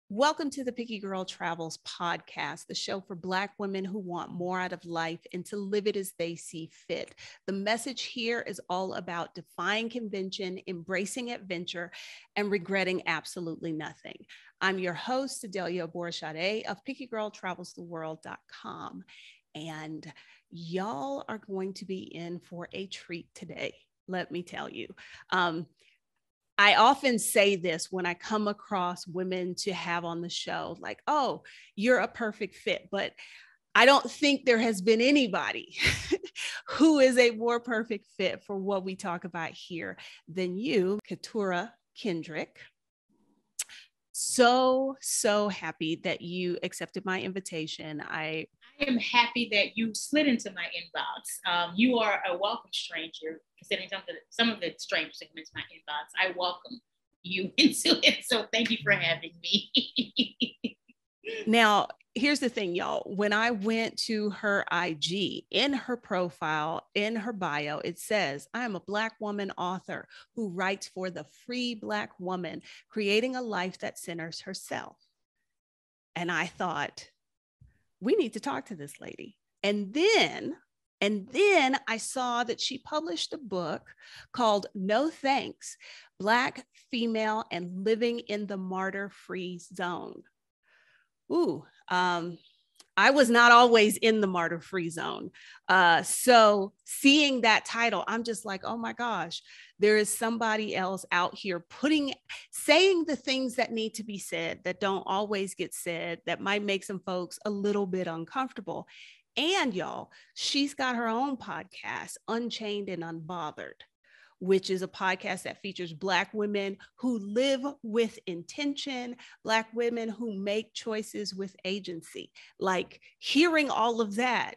Welcome to the Picky Girl Travels podcast, the show for Black women who want more out of life and to live it as they see fit. The message here is all about defying convention, embracing adventure, and regretting absolutely nothing. I'm your host, Adelia Borshade of PickyGirlTravelsTheWorld.com, and y'all are going to be in for a treat today, let me tell you. I often say this when I come across women to have on the show, like, oh, you're a perfect fit. But I don't think there has been anybody who is a more perfect fit for what we talk about here than you, Keturah Kendrick. So happy that you accepted my invitation. I am happy that you slid into my inbox. You are a welcome stranger, considering some of the strange segments in my inbox. I welcome you into it. So thank you for having me. Now, here's the thing, y'all. When I went to her IG, in her profile, in her bio, it says, I am a Black woman author who writes for the free Black woman, creating a life that centers herself. And I thought, we need to talk to this lady. And then I saw that she published a book called No Thanks, Black, Female, and Living in the Martyr-Free Zone. Ooh, I was not always in the martyr-free zone. So seeing that title, I'm just like, oh my gosh, there is somebody else out here saying the things that need to be said that don't always get said, that might make some folks a little bit uncomfortable. And y'all, she's got her own podcast, Unchained and Unbothered, which is a podcast that features Black women who live with intention, Black women who make choices with agency. Like, hearing all of that,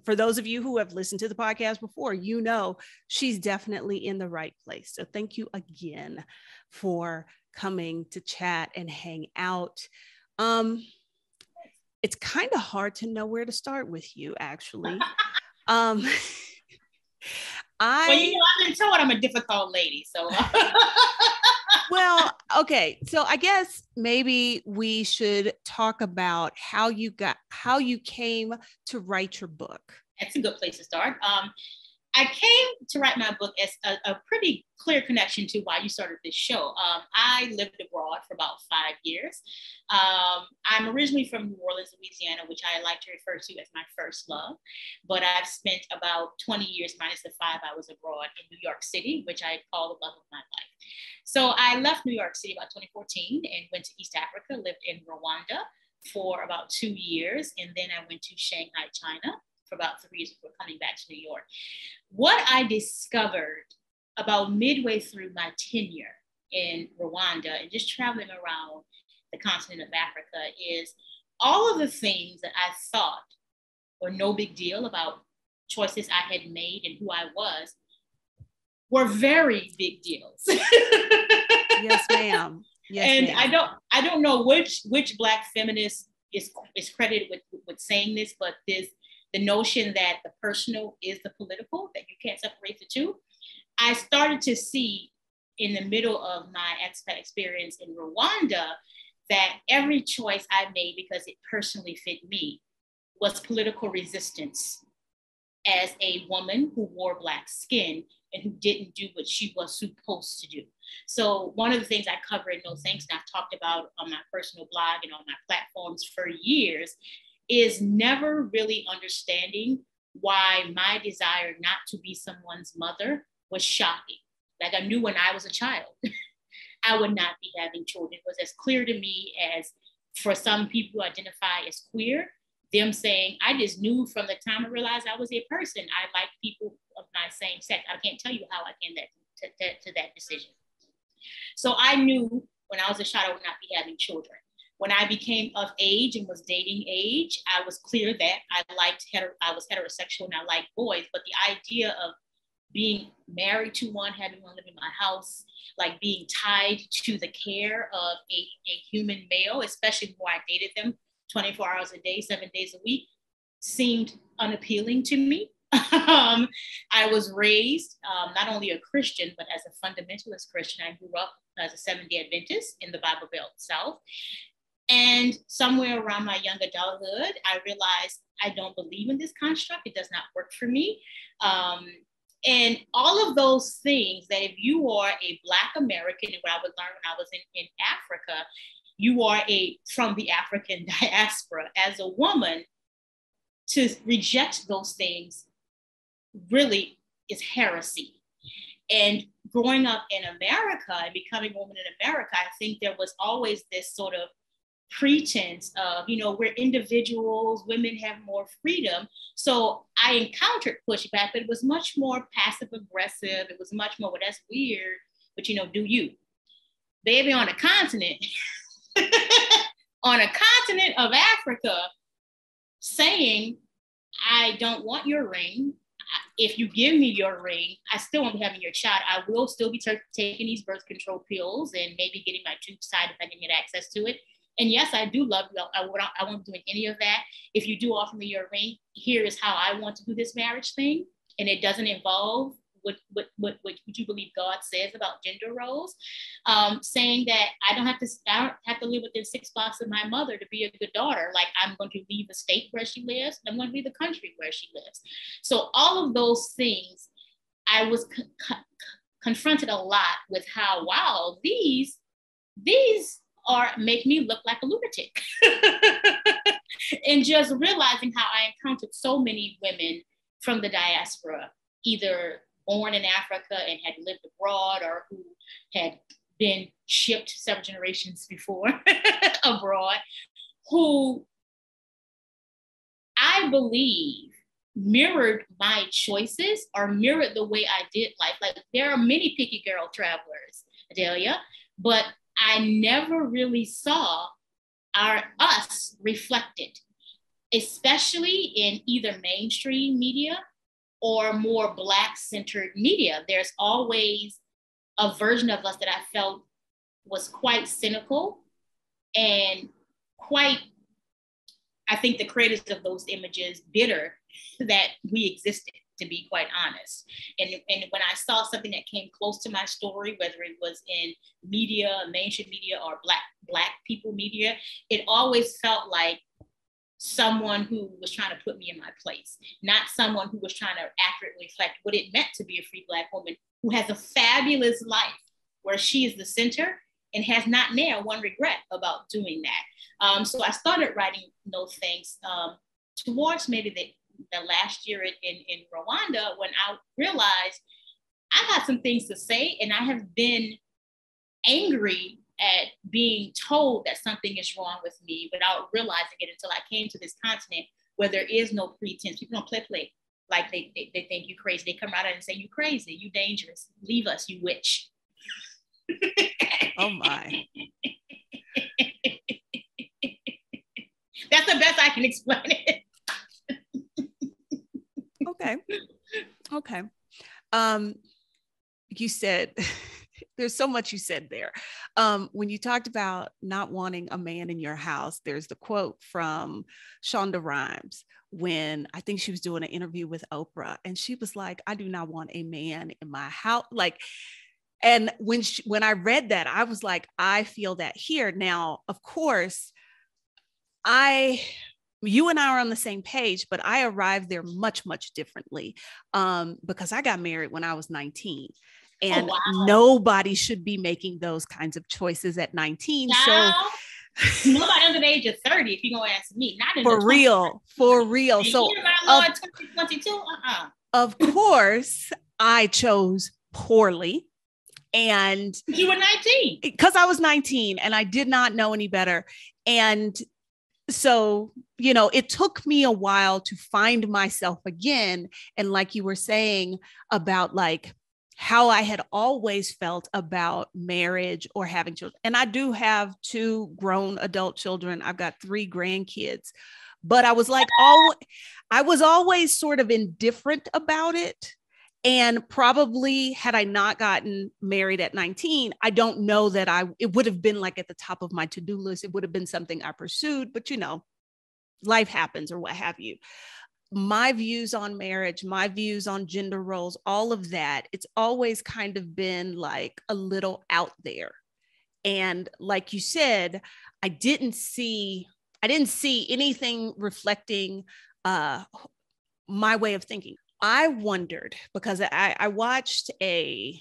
for those of you who have listened to the podcast before, you know she's definitely in the right place. So thank you again for coming to chat and hang out. It's kind of hard to know where to start with you, actually. Well, I've been told I'm a difficult lady, so. Well, okay. So I guess maybe we should talk about how you came to write your book. That's a good place to start. I came to write my book as a pretty clear connection to why you started this show. I lived abroad for about 5 years. I'm originally from New Orleans, Louisiana, which I like to refer to as my first love. But I've spent about 20 years minus the 5 I was abroad in New York City, which I call the love of my life. So I left New York City about 2014 and went to East Africa, lived in Rwanda for about 2 years. And then I went to Shanghai, China for about 3 years before coming back to New York. What I discovered about midway through my tenure in Rwanda and just traveling around the continent of Africa is all of the things that I thought were no big deal about choices I had made and who I was were very big deals. Yes, ma'am. Yes, and ma'am. I don't know which Black feminist is credited with saying this, but there's the notion that the personal is the political, that you can't separate the two. I started to see in the middle of my expat experience in Rwanda that every choice I made because it personally fit me was political resistance as a woman who wore Black skin and who didn't do what she was supposed to do. So one of the things I cover in No Thanks, and I've talked about on my personal blog and on my platforms for years, is never really understanding why my desire not to be someone's mother was shocking. Like, I knew when I was a child, I would not be having children. It was as clear to me as for some people who identify as queer, them saying, I just knew from the time I realized I was a person, I liked people of my same sex. I can't tell you how I came to that decision. So I knew when I was a child, I would not be having children. When I became of age and was dating age, I was clear that I was heterosexual and I liked boys, but the idea of being married to one, having one live in my house, like being tied to the care of a human male, especially before I dated them 24 hours a day, 7 days a week, seemed unappealing to me. I was raised not only a Christian, but as a fundamentalist Christian. I grew up as a Seventh-day Adventist in the Bible Belt South. And somewhere around my young adulthood, I realized I don't believe in this construct. It does not work for me. And all of those things that if you are a Black American, and what I would learn when I was in Africa, you are from the African diaspora. As a woman, to reject those things really is heresy. And growing up in America and becoming a woman in America, I think there was always this sort of pretense of, we're individuals, women have more freedom. So I encountered pushback, but it was much more passive aggressive. It was much more, well, that's weird, but do you? Baby, on a continent, on a continent of Africa, saying, I don't want your ring. If you give me your ring, I still won't be having your child. I will still be taking these birth control pills and maybe getting my tubes tied if I can get access to it. And yes, I do love you. I won't be doing any of that. If you do offer me your ring, here is how I want to do this marriage thing. And it doesn't involve what you believe God says about gender roles, saying that I don't have to live within 6 blocks of my mother to be a good daughter. Like, I'm going to leave the state where she lives, and I'm going to leave the country where she lives. So all of those things, I was confronted a lot with how, wow, these make me look like a lunatic. And just realizing how I encountered so many women from the diaspora, either born in Africa and had lived abroad, or who had been shipped several generations before abroad, who I believe mirrored my choices or mirrored the way I did life. Like, there are many picky girl travelers, Adelia, but I never really saw us reflected, especially in either mainstream media or more Black-centered media. There's always a version of us that I felt was quite cynical and quite, I think the creators of those images, bitter that we existed, to be quite honest. And when I saw something that came close to my story, whether it was in media, mainstream media, or Black people media, it always felt like someone who was trying to put me in my place, not someone who was trying to accurately reflect what it meant to be a free Black woman who has a fabulous life where she is the center and has not near one regret about doing that. So I started writing those things towards maybe the last year in Rwanda, when I realized I got some things to say, and I have been angry at being told that something is wrong with me without realizing it until I came to this continent where there is no pretense. People don't play like they think you crazy. They come out and say, you crazy, you dangerous, leave us, you witch. Oh my. That's the best I can explain it. Okay. You said, there's so much you said there. When you talked about not wanting a man in your house, there's the quote from Shonda Rhimes when I think she was doing an interview with Oprah, and she was like, I do not want a man in my house. And when I read that, I was like, I feel that here. Now, of course, you and I are on the same page, but I arrived there much, much differently because I got married when I was 19. And nobody should be making those kinds of choices at 19. Now, so nobody under the age of 30, if you're going to ask me. Not in for real. So Lord, 2022, of course, I chose poorly. And you were 19. Because I was 19 and I did not know any better. And so, it took me a while to find myself again. And like you were saying about how I had always felt about marriage or having children. And I do have 2 grown adult children. I've got 3 grandkids, but I was I was always sort of indifferent about it. And probably had I not gotten married at 19, I don't know that it would have been at the top of my to-do list. It would have been something I pursued, but life happens or what have you. my views on marriage, my views on gender roles, all of that, it's always kind of been like a little out there. And like you said, I didn't see anything reflecting my way of thinking. I wondered because I watched I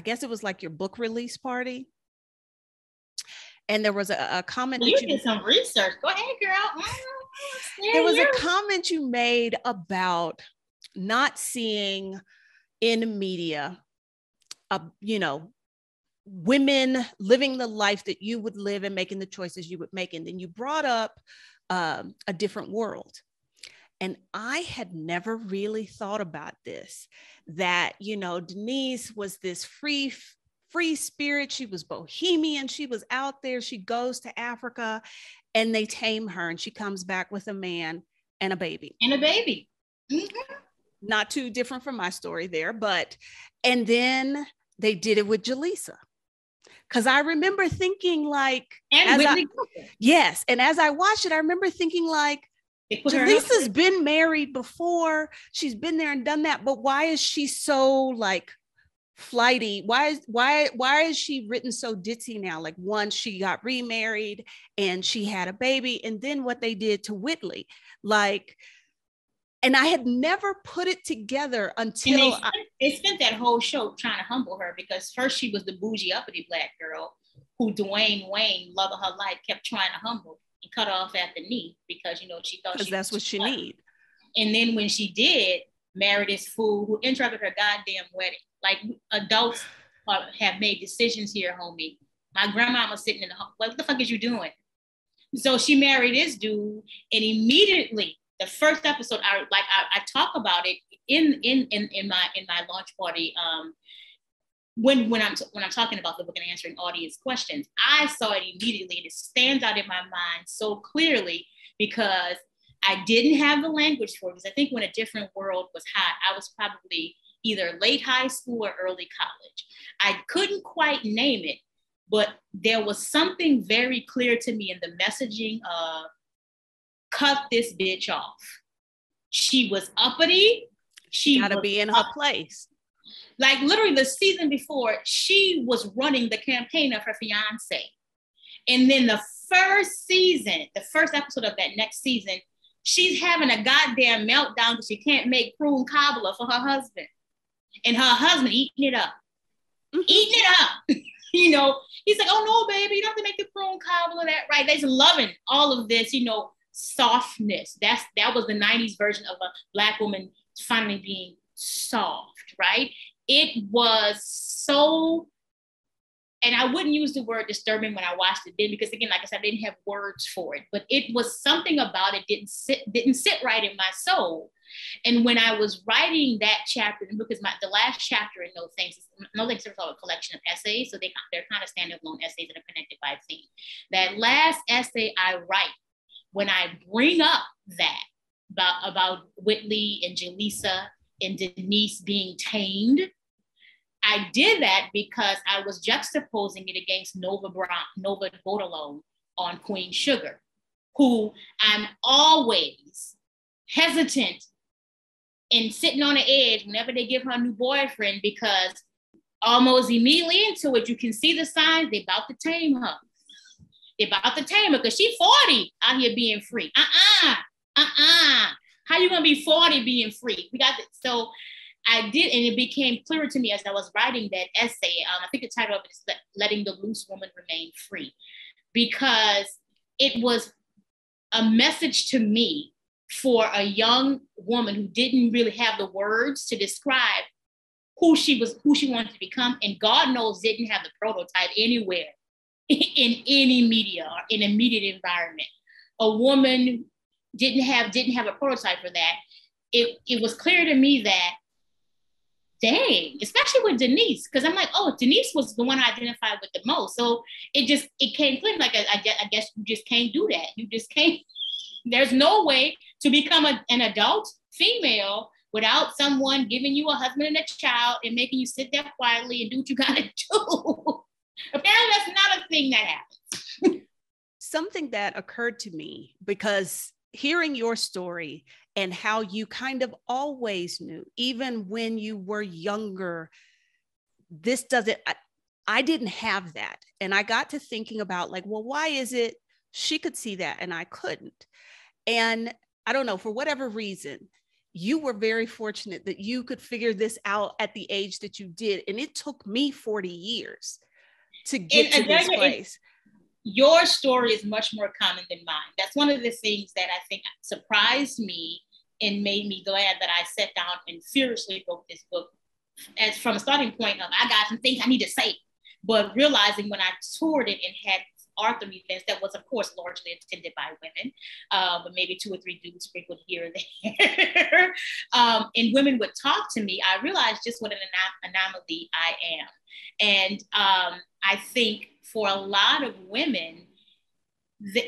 guess it was like your book release party. And there was a comment. You did some research. Go ahead, girl. There was a comment you made about not seeing in media, women living the life that you would live and making the choices you would make. And then you brought up a different world. And I had never really thought about this, that, Denise was this free spirit. She was bohemian. She was out there. She goes to Africa and they tame her and she comes back with a man and a baby. Mm-hmm. Not too different from my story there, and then they did it with Jaleesa. Because I remember thinking like, yes. And as I watched it, I remember thinking like, Jaleesa's been married before. She's been there and done that. But why is she so like flighty? Why is she written so ditzy now? Like, once she got remarried and she had a baby, and then what they did to Whitley, like, and I had never put it together until they spent that whole show trying to humble her, because first she was the bougie uppity Black girl who Dwayne Wayne, love of her life, kept trying to humble and cut off at the knee because she thought that's what she need. And then when she did, married this fool who interrupted her goddamn wedding. Like, adults have made decisions here, homie. My grandma was sitting in the home. What the fuck is you doing? So she married this dude, and immediately the first episode, I talk about it in my launch party. When I'm talking about the book and answering audience questions, I saw it immediately, and it stands out in my mind so clearly because I didn't have the language for it. Because I think when A Different World was hot, I was probably either late high school or early college. I couldn't quite name it, but there was something very clear to me in the messaging of cut this bitch off. She was uppity. She gotta be in her place. Like, literally the season before, she was running the campaign of her fiance. And then the first episode of that next season, she's having a goddamn meltdown because she can't make prune cobbler for her husband. And her husband eating it up. He's like, oh no, baby, you don't have to make the prune cobbler that right. They're loving all of this, softness. That was the 90s version of a Black woman finally being soft, right? It was so, and I wouldn't use the word disturbing when I watched it then, because again, like I said, I didn't have words for it, but it was something about it didn't sit right in my soul. And when I was writing that chapter, because the last chapter in No Thanks is a collection of essays, so they're kind of standalone essays that are connected by theme. That last essay I write, when I bring up that about Whitley and Jaleesa and Denise being tamed, I did that because I was juxtaposing it against Nova Botelone on Queen Sugar, who I'm always hesitant and sitting on the edge whenever they give her a new boyfriend, because almost immediately into it, you can see the signs they're about to tame her. They're about to tame her because she's 40 out here being free. How you gonna be 40 being free? We got it. So I did, and it became clearer to me as I was writing that essay. I think the title of it is Letting the Loose Woman Remain Free, because it was a message to me for a young woman who didn't really have the words to describe who she wanted to become, and God knows didn't have the prototype anywhere in any media or in a media environment. A woman didn't have a prototype for that. It was clear to me that, dang, especially with Denise, because I'm like, oh, Denise was the one I identified with the most. So it came clear, like, I guess you just can't do that. You just can't. There's no way to become an adult female without someone giving you a husband and a child and making you sit there quietly and do what you gotta do. Apparently that's not a thing that happens. Something that occurred to me, because hearing your story and how you kind of always knew, even when you were younger, this doesn't, I didn't have that. And I got to thinking about like, well, why is it she could see that and I couldn't? And I don't know, for whatever reason, you were very fortunate that you could figure this out at the age that you did. And it took me 40 years to get to this place. Your story is much more common than mine. That's one of the things that I think surprised me and made me glad that I sat down and seriously wrote this book as from a starting point of, I got some things I need to say, but realizing when I toured it and had Arthur events that was, of course, largely attended by women, but maybe 2 or 3 dudes sprinkled here or there. And women would talk to me. I realized just what an anomaly I am. And I think for a lot of women,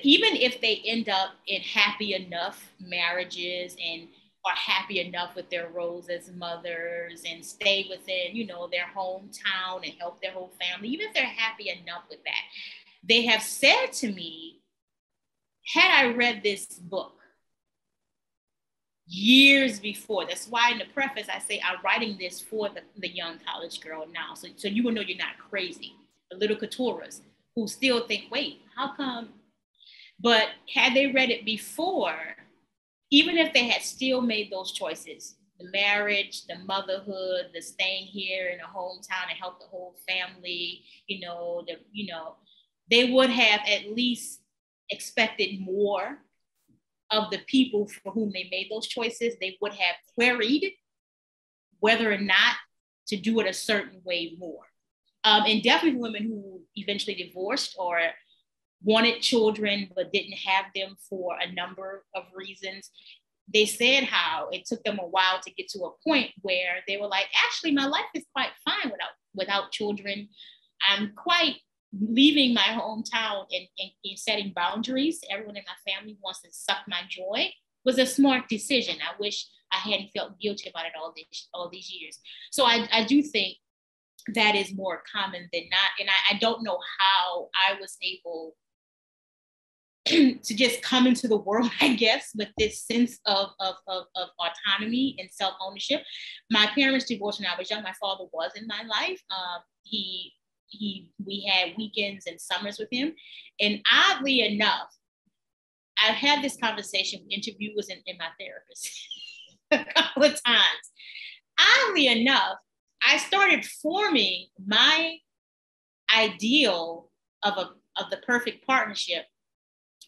even if they end up in happy enough marriages and are happy enough with their roles as mothers and stay within, you know, their hometown and help their whole family, even if they're happy enough with that, they have said to me, had I read this book years before, that's why in the preface I say I'm writing this for the young college girl now, so you will know you're not crazy, the little Keturahs who still think, wait, how come? But had they read it before, even if they had still made those choices, the marriage, the motherhood, the staying here in a hometown and help the whole family, they would have at least expected more of the people for whom they made those choices. They would have queried whether or not to do it a certain way more. And definitely women who eventually divorced or wanted children but didn't have them for a number of reasons. They said how it took them a while to get to a point where they were like, actually, my life is quite fine without children. I'm quite leaving my hometown and setting boundaries. Everyone in my family wants to suck my joy. Was a smart decision. I wish I hadn't felt guilty about it all these years. So I do think that is more common than not. And I don't know how I was able to just come into the world, I guess, with this sense of autonomy and self-ownership. My parents divorced when I was young. My father was in my life. We had weekends and summers with him. And oddly enough, I've had this conversation with interviewers and my therapist a couple of times. Oddly enough, I started forming my ideal of the perfect partnership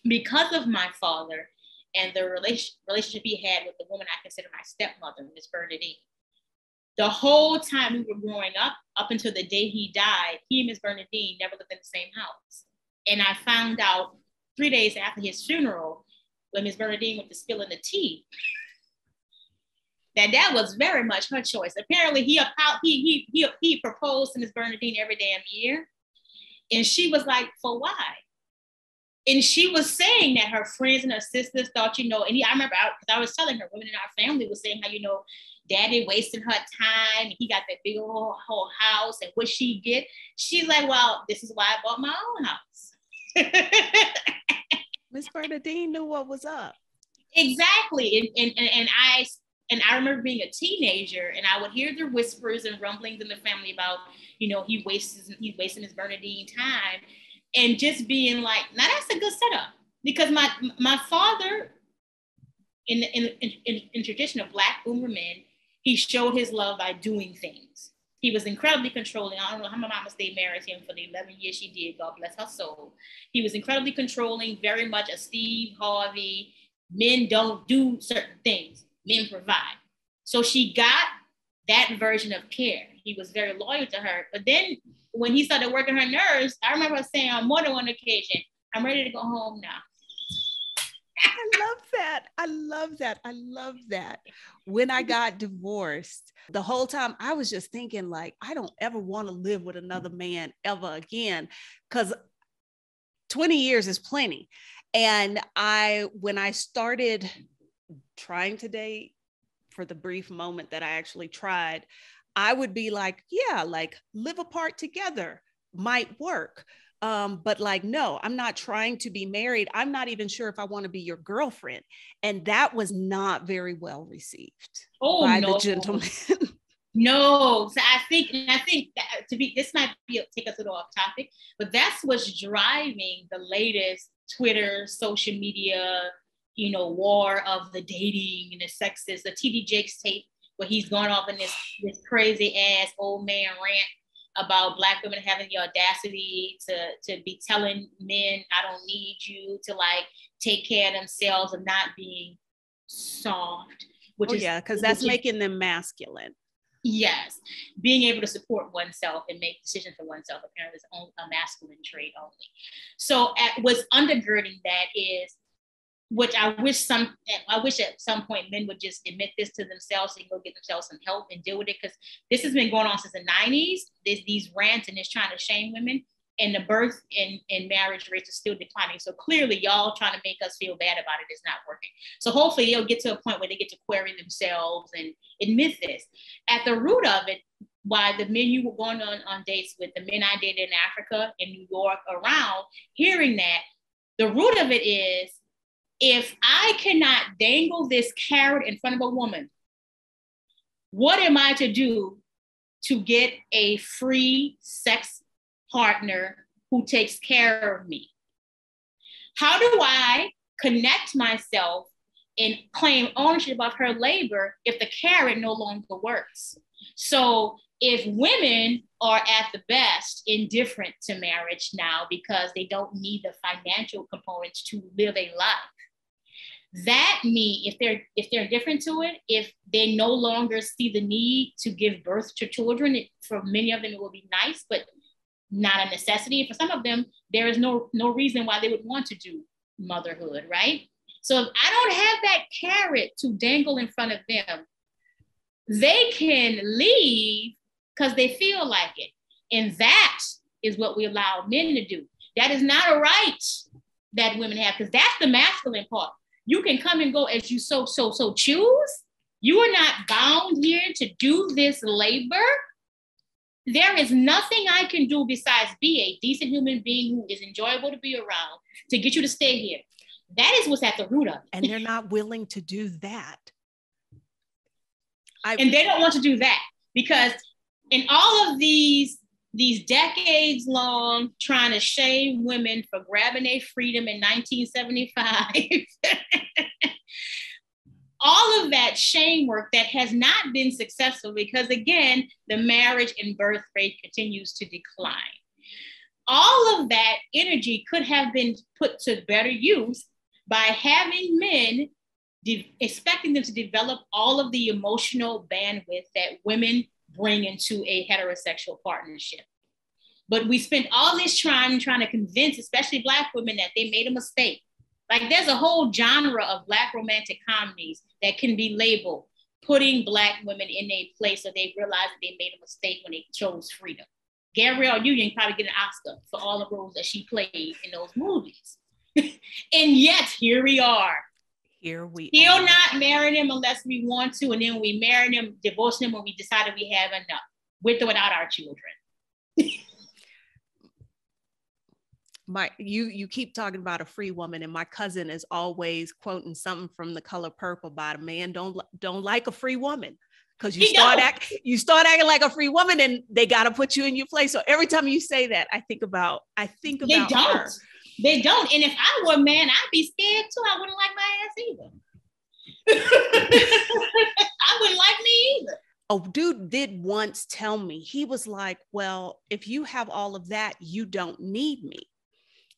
because of my father and the relationship he had with the woman I consider my stepmother, Miss Bernadine. The whole time we were growing up until the day he died, he and Miss Bernadine never lived in the same house. And I found out 3 days after his funeral, when Miss Bernadine went to spilling the tea, that was very much her choice. Apparently, he proposed to Miss Bernadine every damn year, and she was like, "For why?" And she was saying that her friends and her sisters thought, and I remember because I was telling her, women in our family was saying how, Daddy wasting her time, and he got that big old whole house, and what she get? She's like, well, this is why I bought my own house. Miss Bernadine knew what was up. Exactly. And I remember being a teenager, and I would hear the whispers and rumblings in the family about, he's wasting Miss Bernadine time. And just being like, now that's a good setup. Because my father, in tradition of Black boomer men, he showed his love by doing things. He was incredibly controlling. I don't know how my mama stayed married to him for the 11 years she did. God bless her soul. He was incredibly controlling, very much a Steve Harvey. Men don't do certain things. Men provide. So she got that version of care. He was very loyal to her. But then when he started working her nerves, I remember her saying on more than one occasion, I'm ready to go home now. I love that. I love that. I love that. When I got divorced, the whole time I was just thinking like, I don't ever want to live with another man ever again, because 20 years is plenty. And when I started trying to date, for the brief moment that I actually tried, I would be like, yeah, like live apart together might work. But like, no, I'm not trying to be married. I'm not even sure if I want to be your girlfriend. And that was not very well received by the gentleman. No, so I think that this might be take us a little off topic, but that's what's driving the latest Twitter, social media, war of the dating and the sexes. The TD Jakes tape where he's going off in this crazy ass old man rant about Black women having the audacity to be telling men, I don't need you, to like take care of themselves and not being soft. Because that's making them masculine. Yes, being able to support oneself and make decisions for oneself apparently is a masculine trait only. So what's undergirding that is, which I wish at some point men would just admit this to themselves and go get themselves some help and deal with it, because this has been going on since the 90s. There's these rants and it's trying to shame women, and the birth and marriage rates are still declining. So clearly y'all trying to make us feel bad about it is not working. So hopefully they'll get to a point where they get to query themselves and admit this. At the root of it, why the men you were going on dates with, the men I dated in Africa, in New York, around, hearing that, the root of it is, if I cannot dangle this carrot in front of a woman, what am I to do to get a free sex partner who takes care of me? How do I connect myself and claim ownership of her labor if the carrot no longer works? So if women are at the best indifferent to marriage now because they don't need the financial components to live a life, that means if they're indifferent to it, if they no longer see the need to give birth to children, for many of them it will be nice, but not a necessity. For some of them, there is no reason why they would want to do motherhood, right? So if I don't have that carrot to dangle in front of them, they can leave because they feel like it. And that is what we allow men to do. That is not a right that women have, because that's the masculine part. You can come and go as you so choose. You are not bound here to do this labor. There is nothing I can do besides be a decent human being who is enjoyable to be around to get you to stay here. That is what's at the root of it. And they're not willing to do that. And they don't want to do that because in all of these decades long trying to shame women for grabbing their freedom in 1975, all of that shame work that has not been successful because, again, the marriage and birth rate continues to decline. All of that energy could have been put to better use by having men, expecting them to develop all of the emotional bandwidth that women bring into a heterosexual partnership. But we spent all this time trying to convince, especially Black women, that they made a mistake. Like there's a whole genre of Black romantic comedies that can be labeled putting Black women in a place so they realize that they made a mistake when they chose freedom. Gabrielle Union probably get an Oscar for all the roles that she played in those movies. And yet here we are. Still not marrying them unless we want to, and then we marry them, divorce them when we decided we have enough, with or without our children. You keep talking about a free woman, and my cousin is always quoting something from The Color Purple about a man don't like a free woman, because you start acting like a free woman and they got to put you in your place. So every time you say that, I think about her. They don't. And if I were a man, I'd be scared too. I wouldn't like my ass either. I wouldn't like me either. Oh, dude did once tell me, he was like, well, if you have all of that, you don't need me.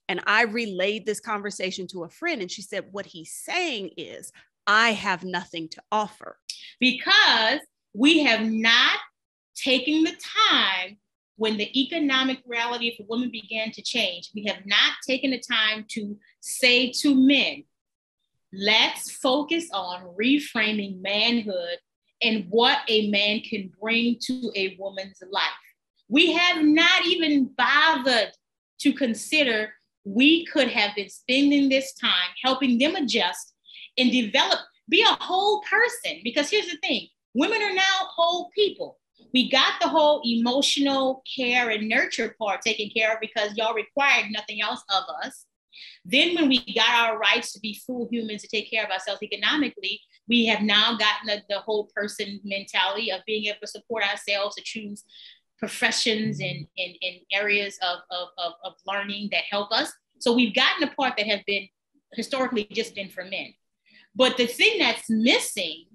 And I relayed this conversation to a friend, and she said, what he's saying is, I have nothing to offer. Because we have not taken the time when the economic reality for women began to change. We have not taken the time to say to men, let's focus on reframing manhood and what a man can bring to a woman's life. We have not even bothered to consider we could have been spending this time helping them adjust and develop, be a whole person. Because here's the thing, women are now whole people. We got the whole emotional care and nurture part taken care of because y'all required nothing else of us. Then when we got our rights to be full humans, to take care of ourselves economically, we have now gotten the whole person mentality of being able to support ourselves, to choose professions and areas of learning that help us. So we've gotten a part that has been historically just been for men. But the thing that's missing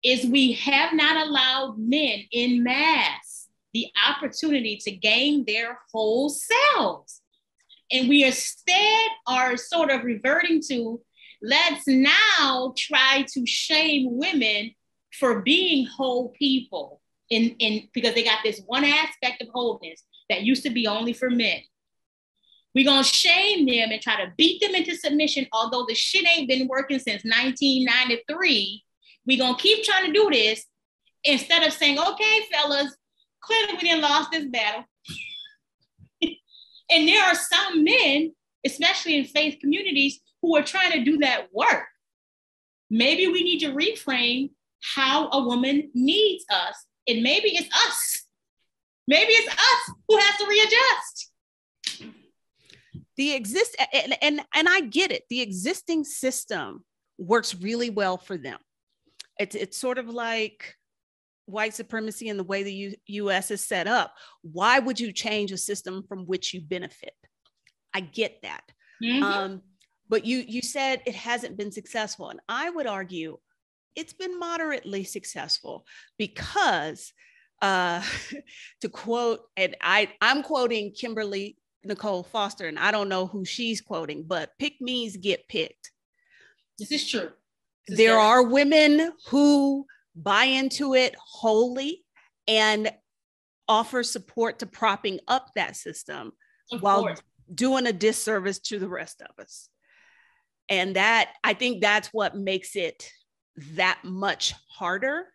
is we have not allowed men in mass the opportunity to gain their whole selves. And we instead are sort of reverting to, let's now try to shame women for being whole people because they got this one aspect of wholeness that used to be only for men. We're going to shame them and try to beat them into submission, although the shit ain't been working since 1993. We're going to keep trying to do this instead of saying, okay, fellas, clearly we done lost this battle. And there are some men, especially in faith communities, who are trying to do that work. Maybe we need to reframe how a woman needs us. And maybe it's us. Maybe it's us who has to readjust. And I get it. The existing system works really well for them. It's sort of like white supremacy and the way the U.S. is set up. Why would you change a system from which you benefit? I get that. Mm-hmm. But you said it hasn't been successful. And I would argue it's been moderately successful because to quote, and I'm quoting Kimberly Nicole Foster, and I don't know who she's quoting, but pick me's get picked. This is true. There are women who buy into it wholly and offer support to propping up that system while doing a disservice to the rest of us. And that, I think that's what makes it that much harder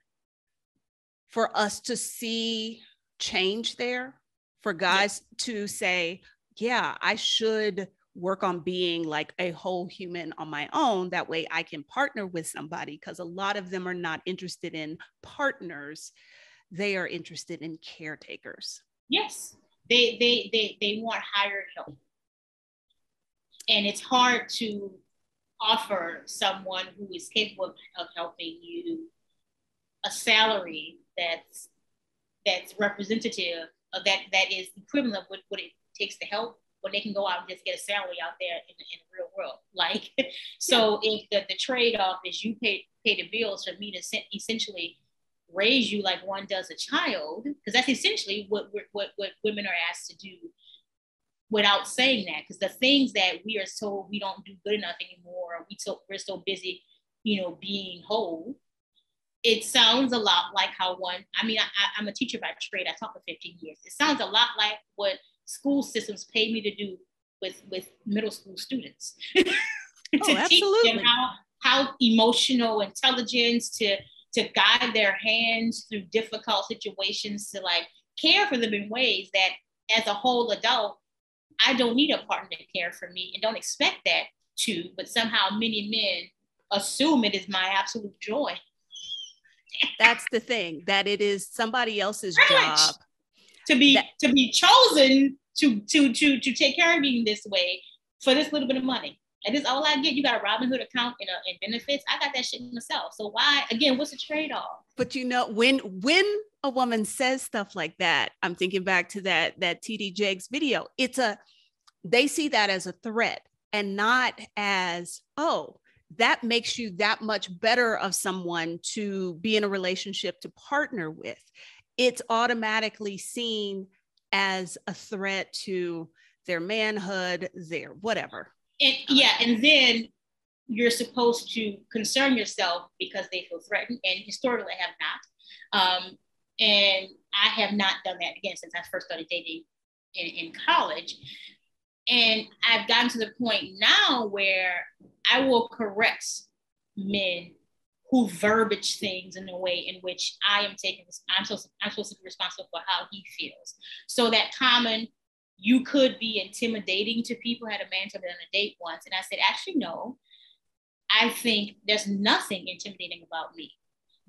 for us to see change there, for guys to say, yeah, I should work on being like a whole human on my own. That way I can partner with somebody, because a lot of them are not interested in partners. They are interested in caretakers. Yes, they want hired help. And it's hard to offer someone who is capable of helping you a salary that's representative of that is equivalent with what it takes to help, when they can go out and just get a salary out there in the real world. Like, so if the trade-off is you pay the bills for me to essentially raise you like one does a child, because that's essentially what women are asked to do without saying that, because the things that we are told we don't do good enough anymore, we're so busy, being whole. It sounds a lot like how I'm a teacher by trade. I taught for 15 years. It sounds a lot like what school systems pay me to do with middle school students. To teach them how emotional intelligence, to guide their hands through difficult situations, to like care for them in ways that as a whole adult, I don't need a partner to care for me and don't expect that to, but somehow many men assume it is my absolute joy. That's the thing, that it is somebody else's job to be chosen to take care of me this way for this little bit of money. And this all I get. You got a Robinhood account and benefits. I got that shit myself. So why, again, what's the trade-off? But when a woman says stuff like that, I'm thinking back to that TD Jakes video. They see that as a threat and not as, oh, that makes you that much better of someone to be in a relationship to partner with. It's automatically seen as a threat to their manhood, their whatever. And then you're supposed to concern yourself because they feel threatened, and historically I have not. And I have not done that again since I first started dating in college. And I've gotten to the point now where I will correct men who verbiage things in a way in which I'm supposed to be responsible for how he feels. So that common, you could be intimidating to people. I had a man tell me on a date once, and I said, actually, no, I think there's nothing intimidating about me.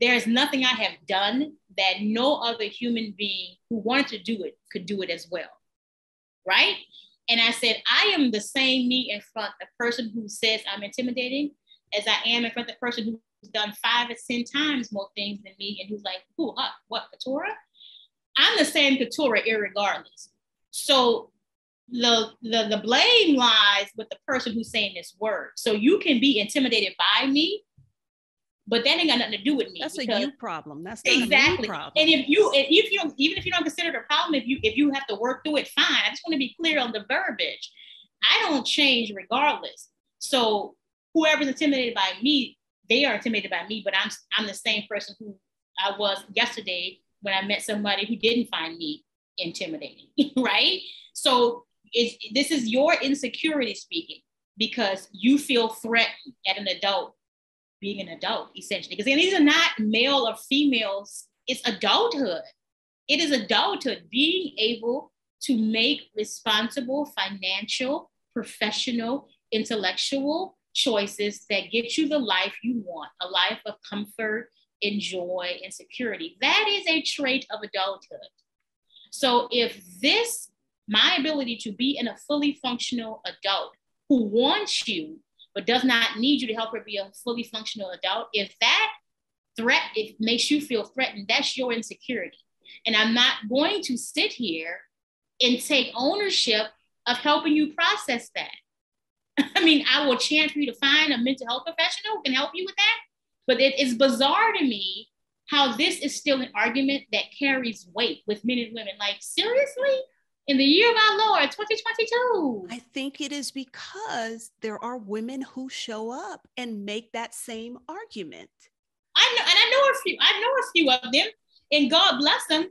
There's nothing I have done that no other human being who wanted to do it could do it as well, right? And I said, I am the same me in front of the person who says I'm intimidating as I am in front of the person who's done 5 or 10 times more things than me and who's like, who, huh, what, Keturah? I'm the same Keturah irregardless. So the blame lies with the person who's saying this word. So you can be intimidated by me, but that ain't got nothing to do with me. That's a you problem. That's not exactly a me problem. And if you even if you don't consider it a problem, if you have to work through it, fine. I just want to be clear on the verbiage. I don't change regardless. So whoever's intimidated by me, they are intimidated by me, but I'm the same person who I was yesterday when I met somebody who didn't find me intimidating, right? So this is your insecurity speaking because you feel threatened at an adult being an adult, essentially. Because these are not male or females, it's adulthood. It is adulthood, being able to make responsible financial, professional, intellectual choices that get you the life you want, a life of comfort and joy and security. That is a trait of adulthood. So if my ability to be in a fully functional adult who wants you, but does not need you to help her be a fully functional adult, if that threat, it makes you feel threatened, that's your insecurity. And I'm not going to sit here and take ownership of helping you process that. I mean, I will chant for you to find a mental health professional who can help you with that. But it is bizarre to me how this is still an argument that carries weight with men and women. Like, seriously? In the year of our Lord, 2022. I think it is because there are women who show up and make that same argument. I know a few of them, and God bless them.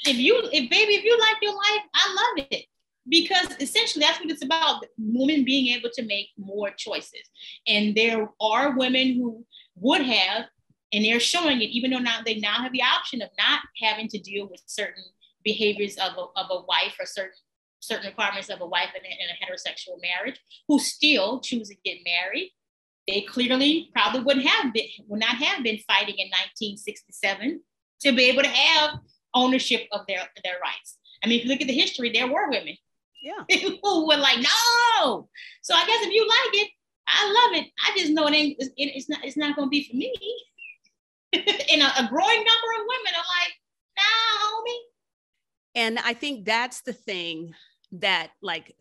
If you like your life, I love it. Because essentially that's what it's about, women being able to make more choices. And there are women who would have, and they're showing it, even though now they now have the option of not having to deal with certain behaviors of a wife or certain requirements of a wife in a heterosexual marriage, who still choose to get married. They clearly probably would not have been fighting in 1967 to be able to have ownership of their rights. I mean, if you look at the history, there were women who were like, no. So I guess if you like it, I love it. I just know it's not going to be for me. And a growing number of women are like, nah, homie. And I think that's the thing that, like,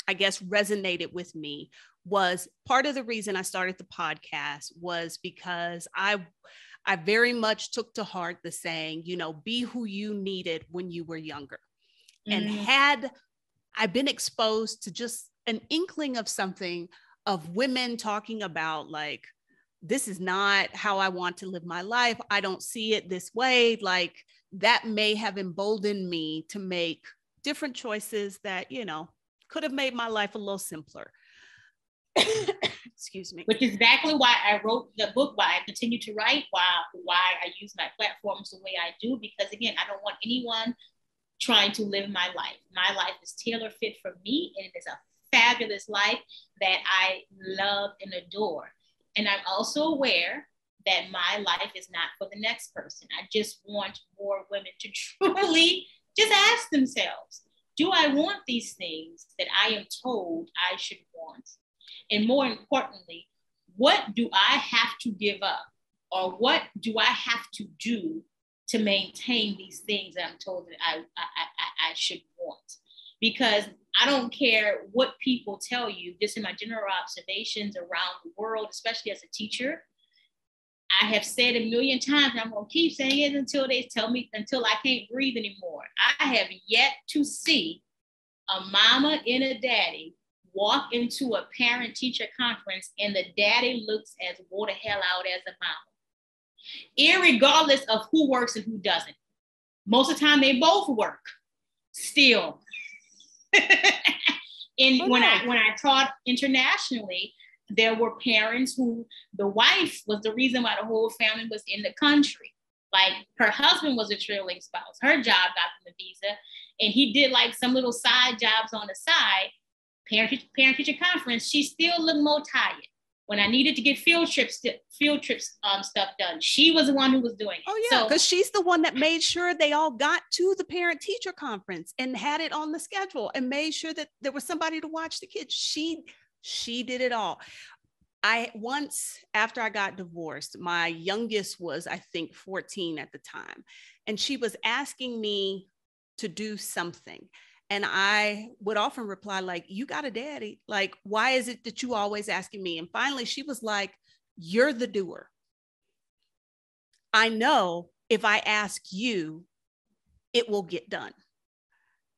I guess resonated with me, was part of the reason I started the podcast was because I very much took to heart the saying, be who you needed when you were younger. And had I been exposed to just an inkling of something, of women talking about, like, this is not how I want to live my life, I don't see it this way, like, that may have emboldened me to make different choices that, could have made my life a little simpler. Excuse me. Which is exactly why I wrote the book, why I continue to write, why I use my platforms the way I do, because again, I don't want anyone trying to live my life. My life is tailor fit for me, and it is a fabulous life that I love and adore. And I'm also aware that my life is not for the next person. I just want more women to truly just ask themselves, do I want these things that I am told I should want? And more importantly, what do I have to give up? Or what do I have to do to maintain these things that I'm told that I should want? Because I don't care what people tell you, just in my general observations around the world, especially as a teacher, I have said a million times, and I'm going to keep saying it until they tell me, until I can't breathe anymore. I have yet to see a mama and a daddy walk into a parent-teacher conference and the daddy looks as woe the hell out as a mama, irregardless of who works and who doesn't. Most of the time, they both work still. And when I taught internationally, there were parents who the wife was the reason why the whole family was in the country. Like, her husband was a trailing spouse. Her job got them a visa, and he did like some little side jobs on the side. Parent-teacher conference, she still looked more tired. When I needed to get field trips stuff done, she was the one who was doing it. Oh yeah, because she's the one that made sure they all got to the parent teacher conference and had it on the schedule and made sure that there was somebody to watch the kids. She did it all. Once after I got divorced, my youngest was, I think, 14 at the time, and she was asking me to do something. And I would often reply like, you got a daddy. Like, why is it that you always asking me? And finally she was like, you're the doer. I know if I ask you, it will get done.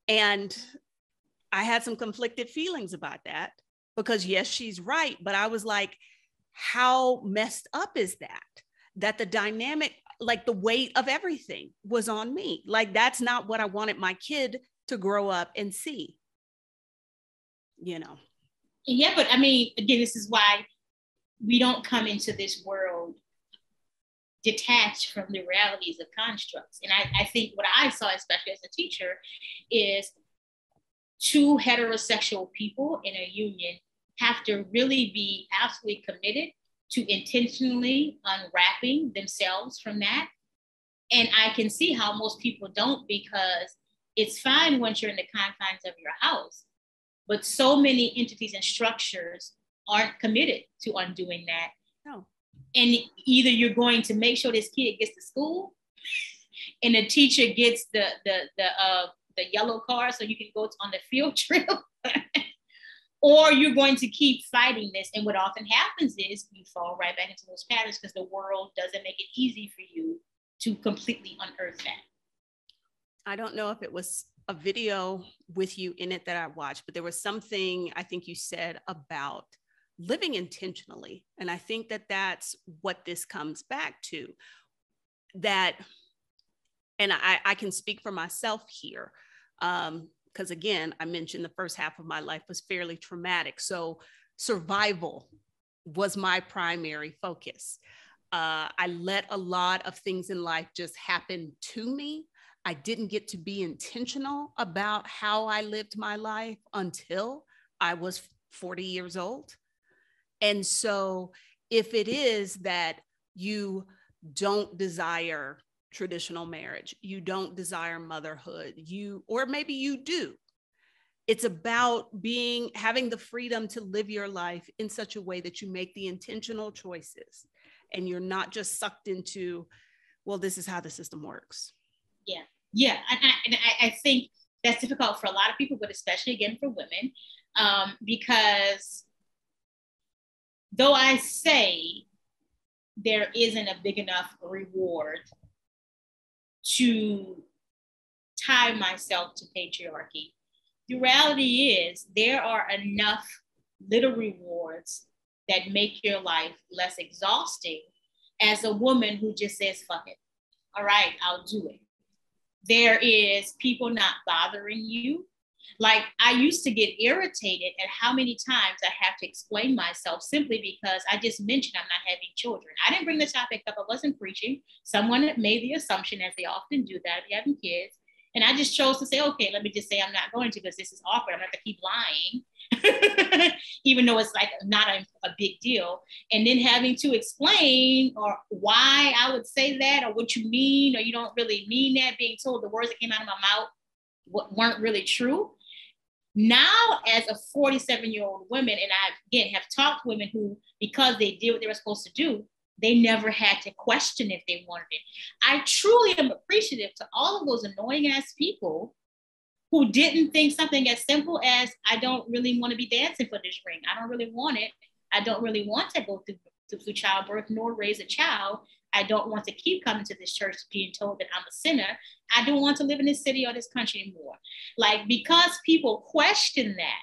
And I had some conflicted feelings about that because yes, she's right. But I was like, how messed up is that? That the dynamic, like the weight of everything was on me. Like, that's not what I wanted my kid to grow up and see, you know? Yeah, but I mean, again, this is why we don't come into this world detached from the realities of constructs. And I think what I saw, especially as a teacher, is two heterosexual people in a union have to really be absolutely committed to intentionally unwrapping themselves from that. And I can see how most people don't, because it's fine once you're in the confines of your house, but so many entities and structures aren't committed to undoing that. No. And either you're going to make sure this kid gets to school and the teacher gets the yellow card so you can go on the field trip, or you're going to keep fighting this. And what often happens is you fall right back into those patterns because the world doesn't make it easy for you to completely unearth that. I don't know if it was a video with you in it that I watched, but there was something I think you said about living intentionally. And I think that that's what this comes back to. That, and I can speak for myself here, because again, I mentioned the first half of my life was fairly traumatic. So survival was my primary focus. I let a lot of things in life just happen to me. I didn't get to be intentional about how I lived my life until I was 40 years old. And so if it is that you don't desire traditional marriage, you don't desire motherhood, or maybe you do, it's about having the freedom to live your life in such a way that you make the intentional choices and you're not just sucked into, well, this is how the system works. Yeah. Yeah. And I think that's difficult for a lot of people, but especially again for women, because though I say there isn't a big enough reward to tie myself to patriarchy, the reality is there are enough little rewards that make your life less exhausting as a woman who just says, fuck it. All right, I'll do it. There is people not bothering you. Like, I used to get irritated at how many times I have to explain myself simply because I just mentioned I'm not having children. I didn't bring the topic up. I wasn't preaching. Someone made the assumption, as they often do, that if you're having kids. And I just chose to say, okay, let me just say I'm not going to because this is awkward. I'm going to have to keep lying, even though it's like not a big deal. And then having to explain or why I would say that or what you mean, or you don't really mean that, being told the words that came out of my mouth weren't really true. Now, as a 47-year-old woman, and I, again, have talked to women who, because they did what they were supposed to do, they never had to question if they wanted it. I truly am appreciative to all of those annoying ass people who didn't think something as simple as, I don't really want to be dancing for this ring. I don't really want it. I don't really want to go through childbirth nor raise a child. I don't want to keep coming to this church being told that I'm a sinner. I don't want to live in this city or this country anymore. Like, because people question that,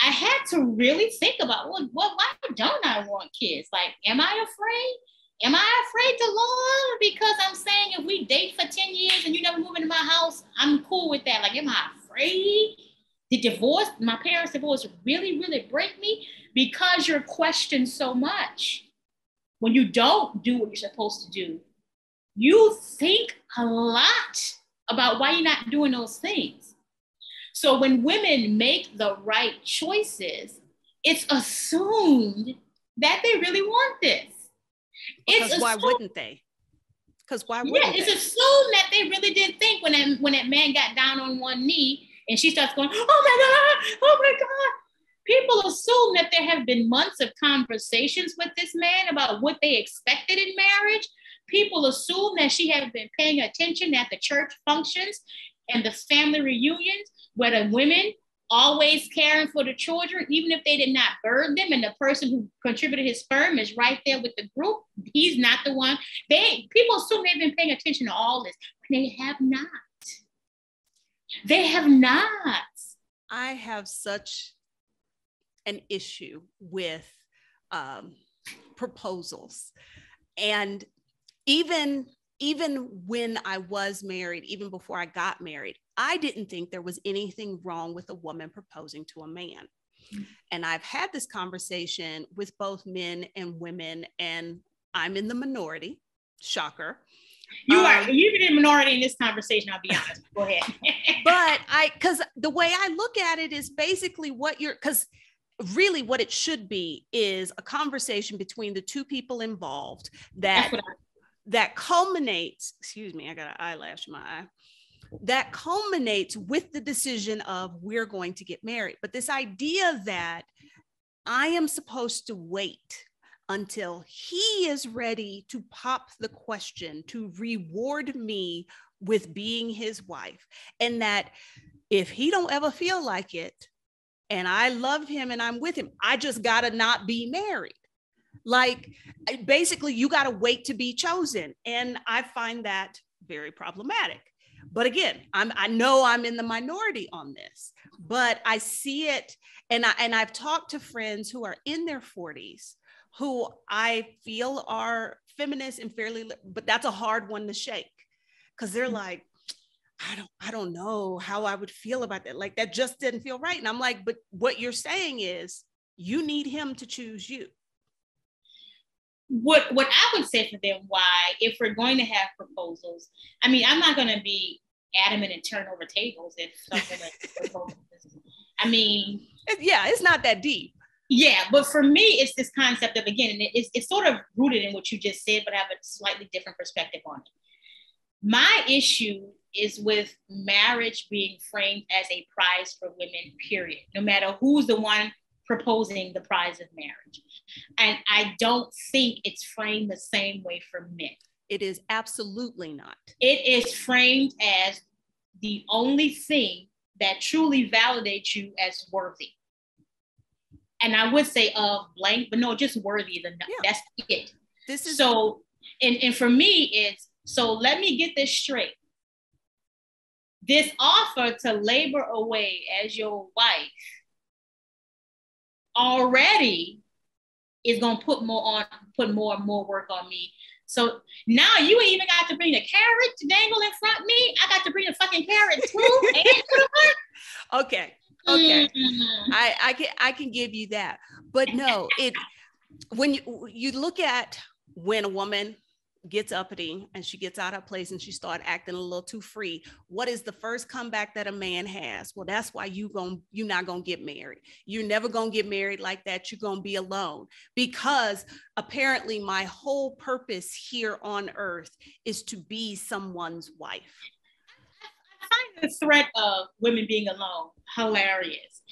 I had to really think about, well, why don't I want kids? Like, am I afraid? Am I afraid to Lord? Because I'm saying if we date for 10 years and you never move into my house, I'm cool with that. Like, am I afraid? Did my parents' divorce really, really break me? Because you're questioned so much. When you don't do what you're supposed to do, you think a lot about why you're not doing those things. So when women make the right choices it's assumed that they really want this. Because why wouldn't they? Because why wouldn't it's assumed that they really didn't think when that man got down on one knee and she starts going, oh my God. People assume that there have been months of conversations with this man about what they expected in marriage. People assume that she has been paying attention at the church functions and the family reunions where the women always caring for the children, even if they did not birth them, and the person who contributed his sperm is right there with the group. He's not the one. People assume they've been paying attention to all this. They have not. They have not. I have such an issue with proposals. And even when I was married, even before I got married, I didn't think there was anything wrong with a woman proposing to a man. And I've had this conversation with both men and women, and I'm in the minority. Shocker. You've been in minority in this conversation, I'll be honest. Go ahead. But because the way I look at it is basically because really what it should be is a conversation between the two people involved that culminates, excuse me, I got an eyelash in my eye, that culminates with the decision of we're going to get married. But this idea that I am supposed to wait until he is ready to pop the question to reward me with being his wife, and that if he don't ever feel like it, and I love him and I'm with him, I just gotta not be married. Like, basically, you gotta wait to be chosen. And I find that very problematic. But again, I know I'm in the minority on this, but I see it. And I've talked to friends who are in their 40s who I feel are feminists and but that's a hard one to shake, because they're like, I don't know how I would feel about that. Like, that just didn't feel right. And I'm like, but what you're saying is you need him to choose you. What I would say for them, why, if we're going to have proposals, I mean, I'm not going to be adamant and turn over tables if someone proposes. I mean, yeah, it's not that deep. Yeah, but for me, it's this concept of, again, and it's sort of rooted in what you just said, but I have a slightly different perspective on it. My issue is with marriage being framed as a prize for women, period, no matter who's the one proposing the prize of marriage. And I don't think it's framed the same way for men. It is absolutely not. It is framed as the only thing that truly validates you as worthy. And I would say blank, but no, just worthy. That's it. This is so, and for me, it's, so let me get this straight. This offer to labor away as your wife already is going to put more and more work on me. So now you ain't even got to bring the carrot to dangle in front of me. I got to bring the fucking carrot too. Okay. Mm-hmm. I can give you that. But no, when you look at when a woman gets uppity and she gets out of place and she starts acting a little too free, what is the first comeback that a man has? Well, that's why you're not gonna get married. You're never gonna get married like that. You're gonna be alone, because apparently my whole purpose here on earth is to be someone's wife. I find the threat of women being alone hilarious.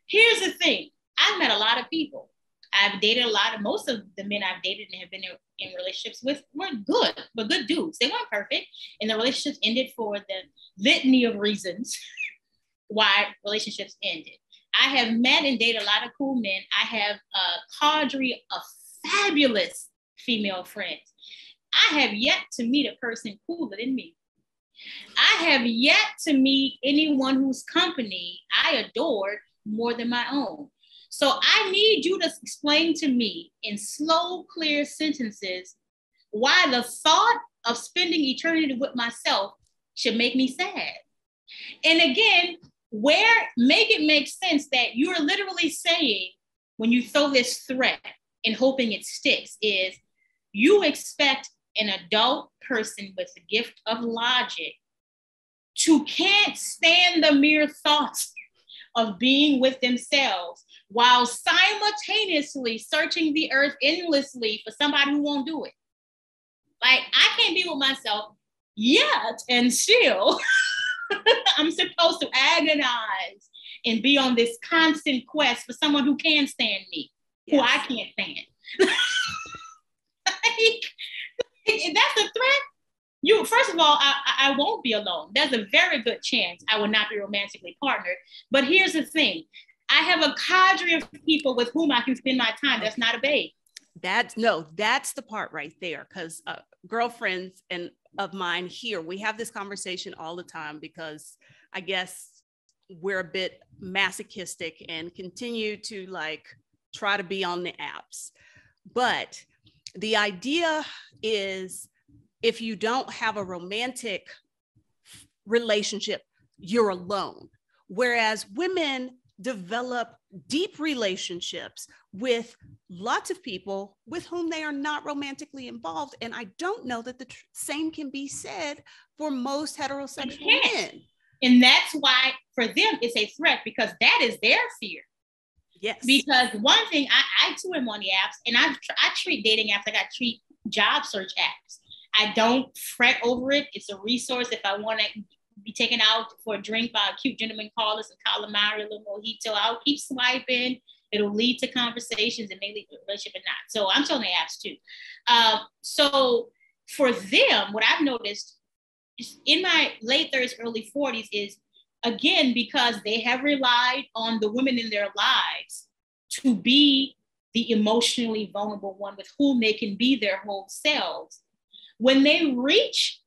Here's the thing. I've met a lot of people. I've dated most of the men I've dated and have been in relationships with were good dudes. They weren't perfect, and the relationships ended for the litany of reasons why relationships ended. I have met and dated a lot of cool men. I have a cadre of fabulous female friends. I have yet to meet a person cooler than me. I have yet to meet anyone whose company I adored more than my own. So I need you to explain to me in slow, clear sentences why the thought of spending eternity with myself should make me sad. And again, make it make sense that you're literally saying, when you throw this threat and hoping it sticks, is you expect an adult person with the gift of logic to can't stand the mere thoughts of being with themselves while simultaneously searching the earth endlessly for somebody who won't do it. Like, I can't be with myself yet, and still I'm supposed to agonize and be on this constant quest for someone who can stand me, who I can't stand. That's a threat. First of all, I won't be alone. There's a very good chance I will not be romantically partnered. But here's the thing. I have a cadre of people with whom I can spend my time. That's not a babe. That's the part right there. Because girlfriends of mine here, we have this conversation all the time because I guess we're a bit masochistic and continue to like try to be on the apps. But the idea is, if you don't have a romantic relationship, you're alone. Whereas women develop deep relationships with lots of people with whom they are not romantically involved. And I don't know that the same can be said for most heterosexual men. And that's why for them it's a threat, because that is their fear. Yes. Because one thing, I too am on the apps, and I treat dating apps like I treat job search apps. I don't fret over it. It's a resource if I want to be taken out for a drink by a cute gentleman call us a calamari, a little mojito. I'll keep swiping. It'll lead to conversations and may lead to a relationship or not. So I'm on the apps too. So for them, what I've noticed is in my late 30s, early 40s is, again, because they have relied on the women in their lives to be the emotionally vulnerable one with whom they can be their whole selves. When they reach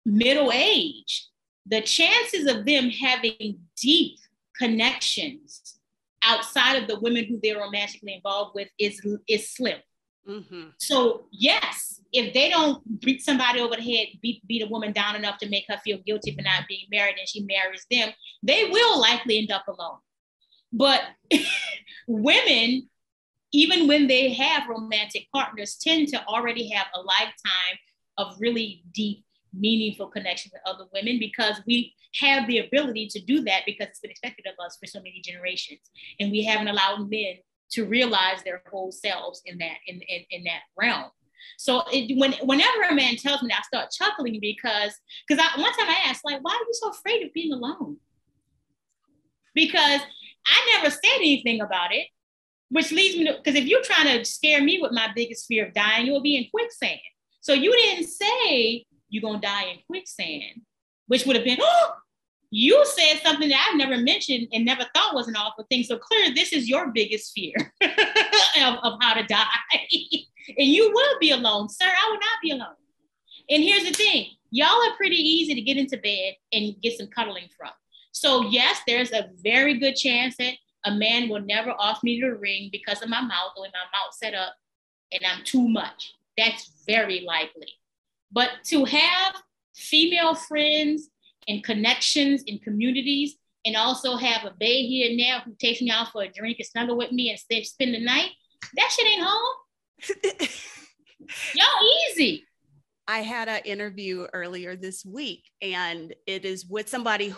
middle age, the chances of them having deep connections outside of the women who they're romantically involved with is slim. Mm-hmm. So yes, if they don't beat somebody over the head, beat a woman down enough to make her feel guilty for not being married, and she marries them, they will likely end up alone. But women, even when they have romantic partners, tend to already have a lifetime of really deep, meaningful connections with other women, because we have the ability to do that because it's been expected of us for so many generations. And we haven't allowed men to realize their whole selves in that realm. So whenever a man tells me that, I start chuckling because one time I asked, like, why are you so afraid of being alone? Because I never said anything about it, which leads me to, because if you're trying to scare me with my biggest fear of dying, you'll be in quicksand. So you didn't say you're going to die in quicksand, which would have been, oh, you said something that I've never mentioned and never thought was an awful thing. So clearly this is your biggest fear of how to die. And you will be alone, sir. I will not be alone. And here's the thing. Y'all are pretty easy to get into bed and get some cuddling from. So yes, there's a very good chance that a man will never offer me the ring because of my mouth, or my mouth set up and I'm too much. That's very likely. But to have female friends and connections in communities, and also have a bae here and there who takes me out for a drink and snuggle with me and spend the night, that shit ain't home. Y'all easy. I had an interview earlier this week, and it is with somebody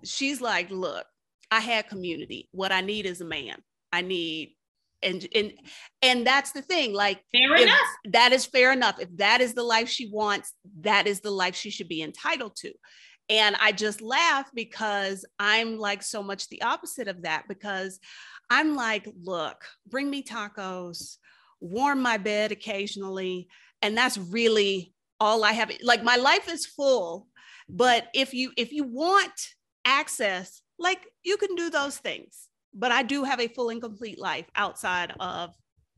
she's like, look, I had community. What I need is a man. I need, and that's the thing. Like, fair enough. That is fair enough. If that is the life she wants, that is the life she should be entitled to. And I just laugh because I'm like so much the opposite of that, because I'm like, look, bring me tacos, warm my bed occasionally. And that's really all I have. Like, my life is full, but if you want access, like, you can do those things. But I do have a full and complete life outside of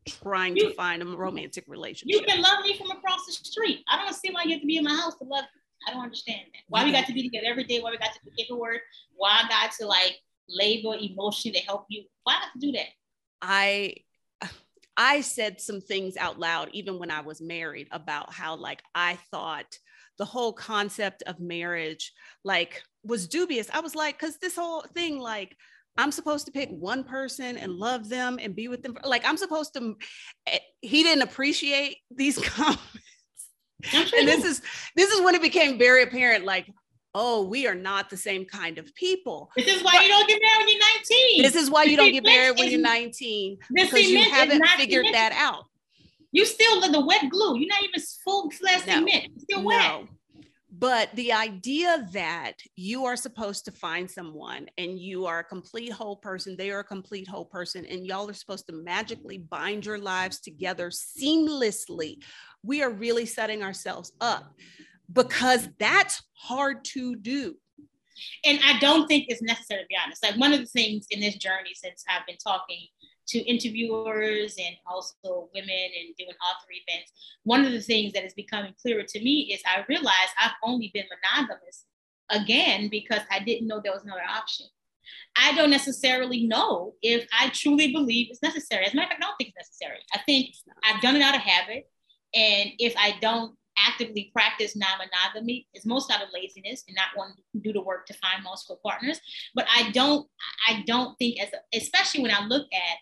trying to find a romantic relationship. You can love me from across the street. I don't see why you have to be in my house to love you. I don't understand that. Why we got to be together every day? Why we got to do paperwork? Why I got to like labor emotionally to help you? Why I have to do that? I said some things out loud, even when I was married, about how like I thought the whole concept of marriage like was dubious. I was like, because this whole thing, like, I'm supposed to pick one person and love them and be with them. Like, I'm supposed to, he didn't appreciate these comments. And this is when it became very apparent, like, oh, we are not the same kind of people. This is why you don't get married when you're 19. This is why you don't get married when you're 19, because you haven't figured that out. You still the wet glue. You're not even full flesh cement. It's still wet. But the idea that you are supposed to find someone and you are a complete whole person, they are a complete whole person, and y'all are supposed to magically bind your lives together seamlessly. We are really setting ourselves up, because that's hard to do. And I don't think it's necessary, to be honest. Like, one of the things in this journey, since I've been talking to interviewers and also women and doing author events, one of the things that is becoming clearer to me is I realize I've only been monogamous again because I didn't know there was another option. I don't necessarily know if I truly believe it's necessary. As a matter of fact, I don't think it's necessary. I think I've done it out of habit. And if I don't actively practice non-monogamy, it's most out of laziness and not wanting to do the work to find multiple partners. But I don't think, especially when I look at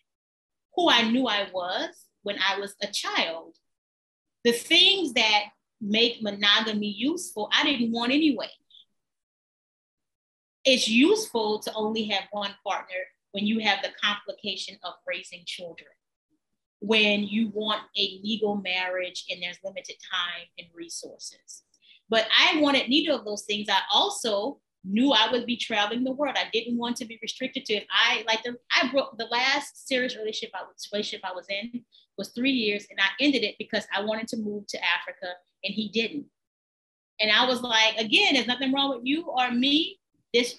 who I knew I was when I was a child, the things that make monogamy useful, I didn't want anyway. It's useful to only have one partner when you have the complication of raising children, when you want a legal marriage and there's limited time and resources. But I wanted neither of those things. I also knew I would be traveling the world. I didn't want to be restricted to, I broke the last serious relationship I was in was 3 years, and I ended it because I wanted to move to Africa and he didn't. And I was like, again, there's nothing wrong with you or me. This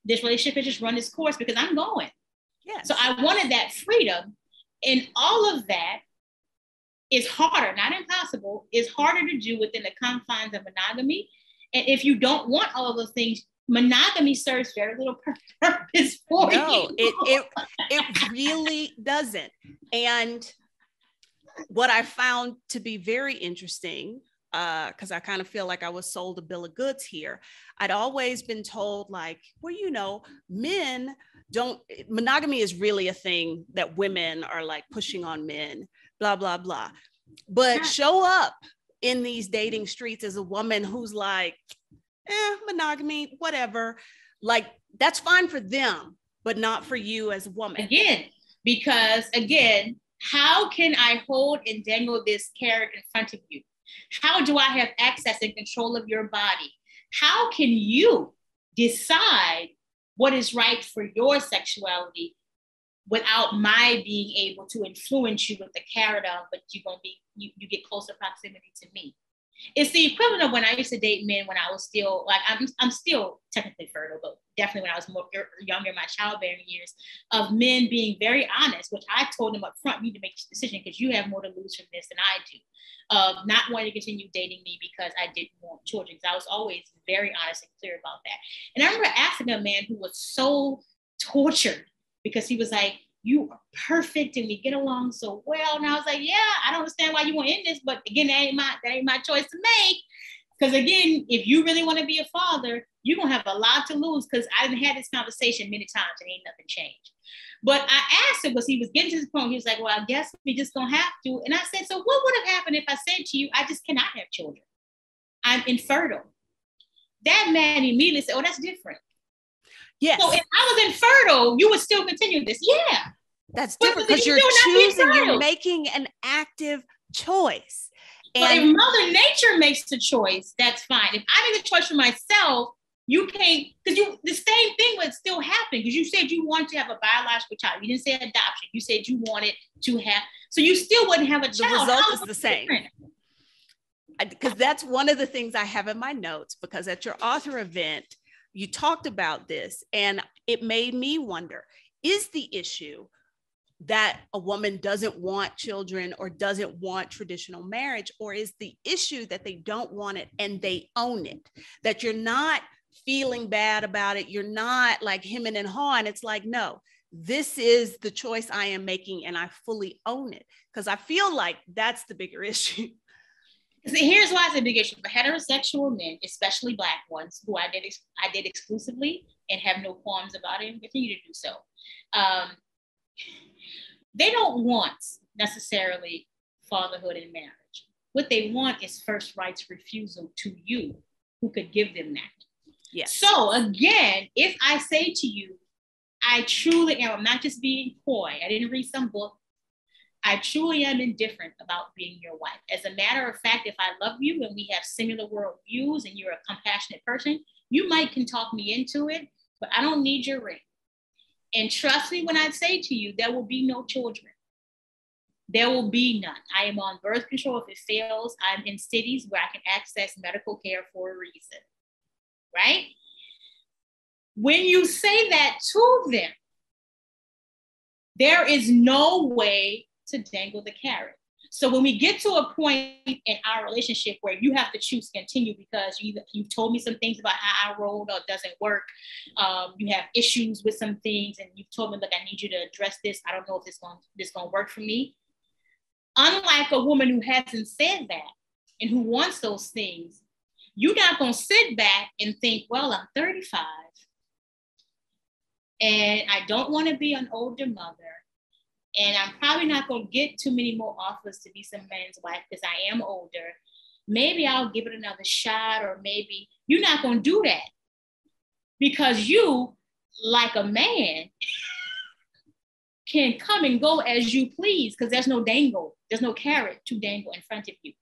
relationship has just run its course because I'm going. Yes. So I wanted that freedom, and all of that is harder, not impossible, is harder to do within the confines of monogamy. And if you don't want all of those things, monogamy serves very little purpose for you. No, it really doesn't. And what I found to be very interesting, because I kind of feel like I was sold a bill of goods here. I'd always been told, like, well, you know, men don't, monogamy is really a thing that women are like pushing on men, blah, blah, blah. But show up in these dating streets as a woman who's like, monogamy, whatever. Like, that's fine for them, but not for you as a woman. Because how can I hold and dangle this carrot in front of you? How do I have access and control of your body? How can you decide what is right for your sexuality without my being able to influence you with the carrot on, but you get closer proximity to me? It's the equivalent of when I used to date men when I was still, like, I'm still technically fertile, but definitely when I was more younger in my childbearing years, of men being very honest, which I told them up front, you need to make a decision because you have more to lose from this than I do. Not wanting to continue dating me because I didn't want children, because I was always very honest and clear about that. And I remember asking a man who was so tortured because he was like, you are perfect and we get along so well. And I was like, yeah, I don't understand why you want to end this, but again, that ain't my choice to make. Because again, if you really want to be a father, you're going to have a lot to lose, because I done had this conversation many times and ain't nothing changed. But I asked him, because he was getting to this point, he was like, well, I guess we just don't have to. And I said, so what would have happened if I said to you, I just cannot have children? I'm infertile. That man immediately said, oh, that's different. Yes. So if I was infertile, you would still continue this. Yeah. That's different, because you're choosing, you're making an active choice. But if Mother Nature makes the choice, that's fine. If I make the choice for myself, you can't, because the same thing would still happen, because you said you wanted to have a biological child. You didn't say adoption. You said you wanted to have, so you still wouldn't have a child. The result is the same. Because that's one of the things I have in my notes, because at your author event, you talked about this, and it made me wonder, is the issue that a woman doesn't want children or doesn't want traditional marriage, or is the issue that they don't want it and they own it, that you're not feeling bad about it, you're not like hemming and hawing? It's like, no, this is the choice I am making and I fully own it, because I feel like that's the bigger issue. Here's why it's a big issue for heterosexual men, especially Black ones, who I did exclusively and have no qualms about it and continue to do so. They don't want necessarily fatherhood and marriage. What they want is first rights refusal to you, who could give them that. Yes. So again, if I say to you, I truly am, I'm not just being coy. I didn't read some book. I truly am indifferent about being your wife. As a matter of fact, if I love you and we have similar world views and you're a compassionate person, you might can talk me into it, but I don't need your ring. And trust me when I say to you, there will be no children. There will be none. I am on birth control. If it fails, I'm in cities where I can access medical care for a reason, right? When you say that to them, there is no way to dangle the carrot. So when we get to a point in our relationship where you have to choose to continue because you've told me some things about how I rolled or it doesn't work, you have issues with some things and you've told me, look, I need you to address this. I don't know if this going to work for me. Unlike a woman who hasn't said that and who wants those things, you're not going to sit back and think, well, I'm 35 and I don't want to be an older mother. And I'm probably not going to get too many more offers to be some man's wife because I am older. Maybe I'll give it another shot, or maybe you're not going to do that because you, like a man, can come and go as you please because there's no carrot to dangle in front of you.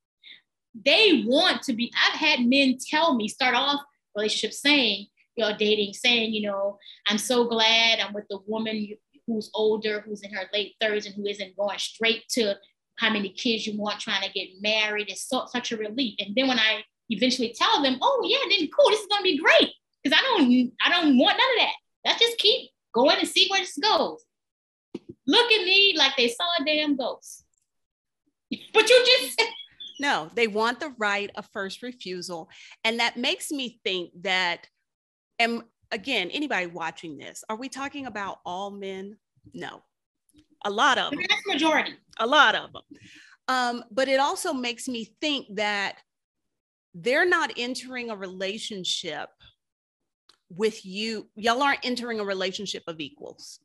They want to be, I've had men tell me, start off relationships saying, dating, saying, I'm so glad I'm with the woman who's older, who's in her late 30s and who isn't going straight to how many kids you want, trying to get married. It's such a relief. And then when I eventually tell them, oh yeah, then cool, this is going to be great. Because I don't want none of that. Let's just keep going and see where this goes. Look at me like they saw a damn ghost. But you just... No, they want the right of first refusal. And that makes me think that, and again, anybody watching this, are we talking about all men? No, a lot of them. That's majority. A lot of them. But it also makes me think that they're not entering a relationship with you. Y'all aren't entering a relationship of equals.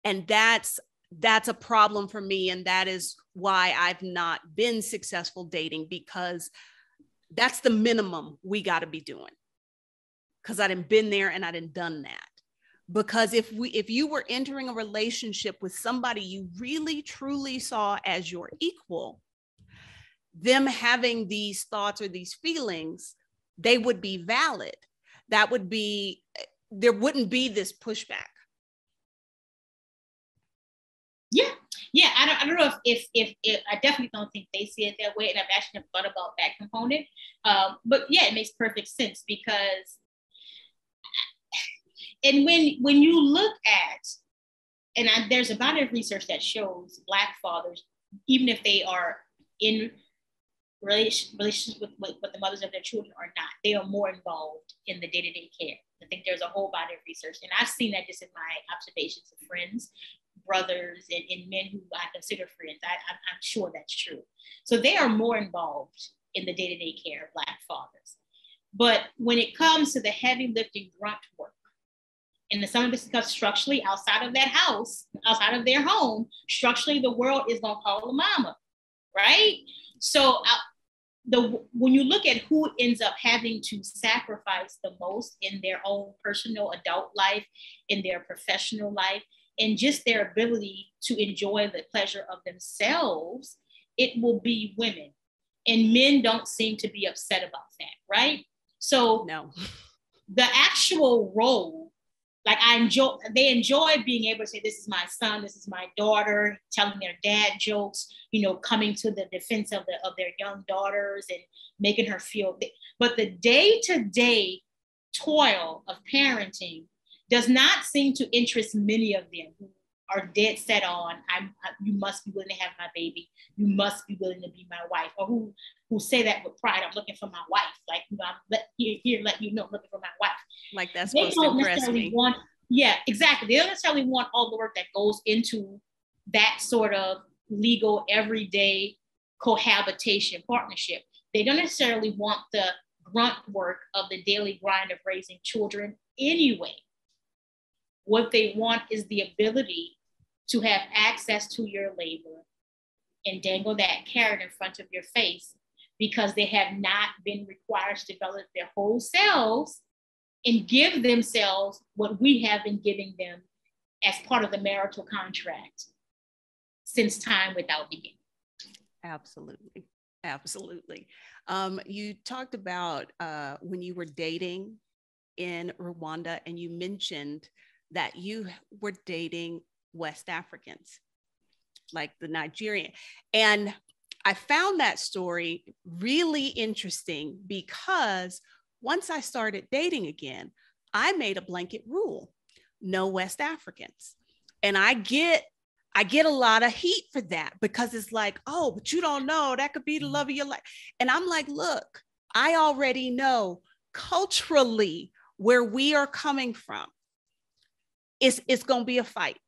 And that's a problem for me. And that is why I've not been successful dating, because that's the minimum we got to be doing. Because I done been there and I done done that. Because if you were entering a relationship with somebody you really truly saw as your equal, them having these thoughts or these feelings, they would be valid. There wouldn't be this pushback. Yeah. I don't know if I definitely don't think they see it that way, and I've actually never thought about that component. But yeah, it makes perfect sense because. And when you look at, and there's a lot of research that shows Black fathers, even if they are in relationships with the mothers of their children or not, they are more involved in the day-to-day care. I think there's a whole body of research, and I've seen that just in my observations of friends, brothers, and men who I consider friends. I'm sure that's true. So they are more involved in the day-to-day care of Black fathers. But when it comes to the heavy lifting grunt work, and some of this because structurally outside of that house, outside of their home, structurally the world is going to call a mama, right? So when you look at who ends up having to sacrifice the most in their own personal adult life, in their professional life, and just their ability to enjoy the pleasure of themselves, it will be women. And men don't seem to be upset about that, right? So no. The actual role, like they enjoy being able to say, this is my son, this is my daughter, telling their dad jokes, coming to the defense of their young daughters and making her feel. But the day-to-day toil of parenting does not seem to interest many of them who are dead set on, you must be willing to have my baby, you must be willing to be my wife, or who say that with pride, I'm looking for my wife, like, I'm let you know, I'm looking for my wife. Like that's supposed to impress me. Yeah, exactly. They don't necessarily want all the work that goes into that sort of legal, everyday cohabitation partnership. They don't necessarily want the grunt work of the daily grind of raising children anyway. What they want is the ability to have access to your labor and dangle that carrot in front of your face, because they have not been required to develop their whole selves and give themselves what we have been giving them as part of the marital contract since time without beginning. Absolutely. Absolutely. You talked about when you were dating in Rwanda, and you mentioned that you were dating West Africans, like the Nigerian. And I found that story really interesting because once I started dating again, I made a blanket rule: no West Africans. And I get a lot of heat for that, because it's like, oh, but you don't know, that could be the love of your life. And I'm like, look, I already know culturally where we are coming from. It's going to be a fight.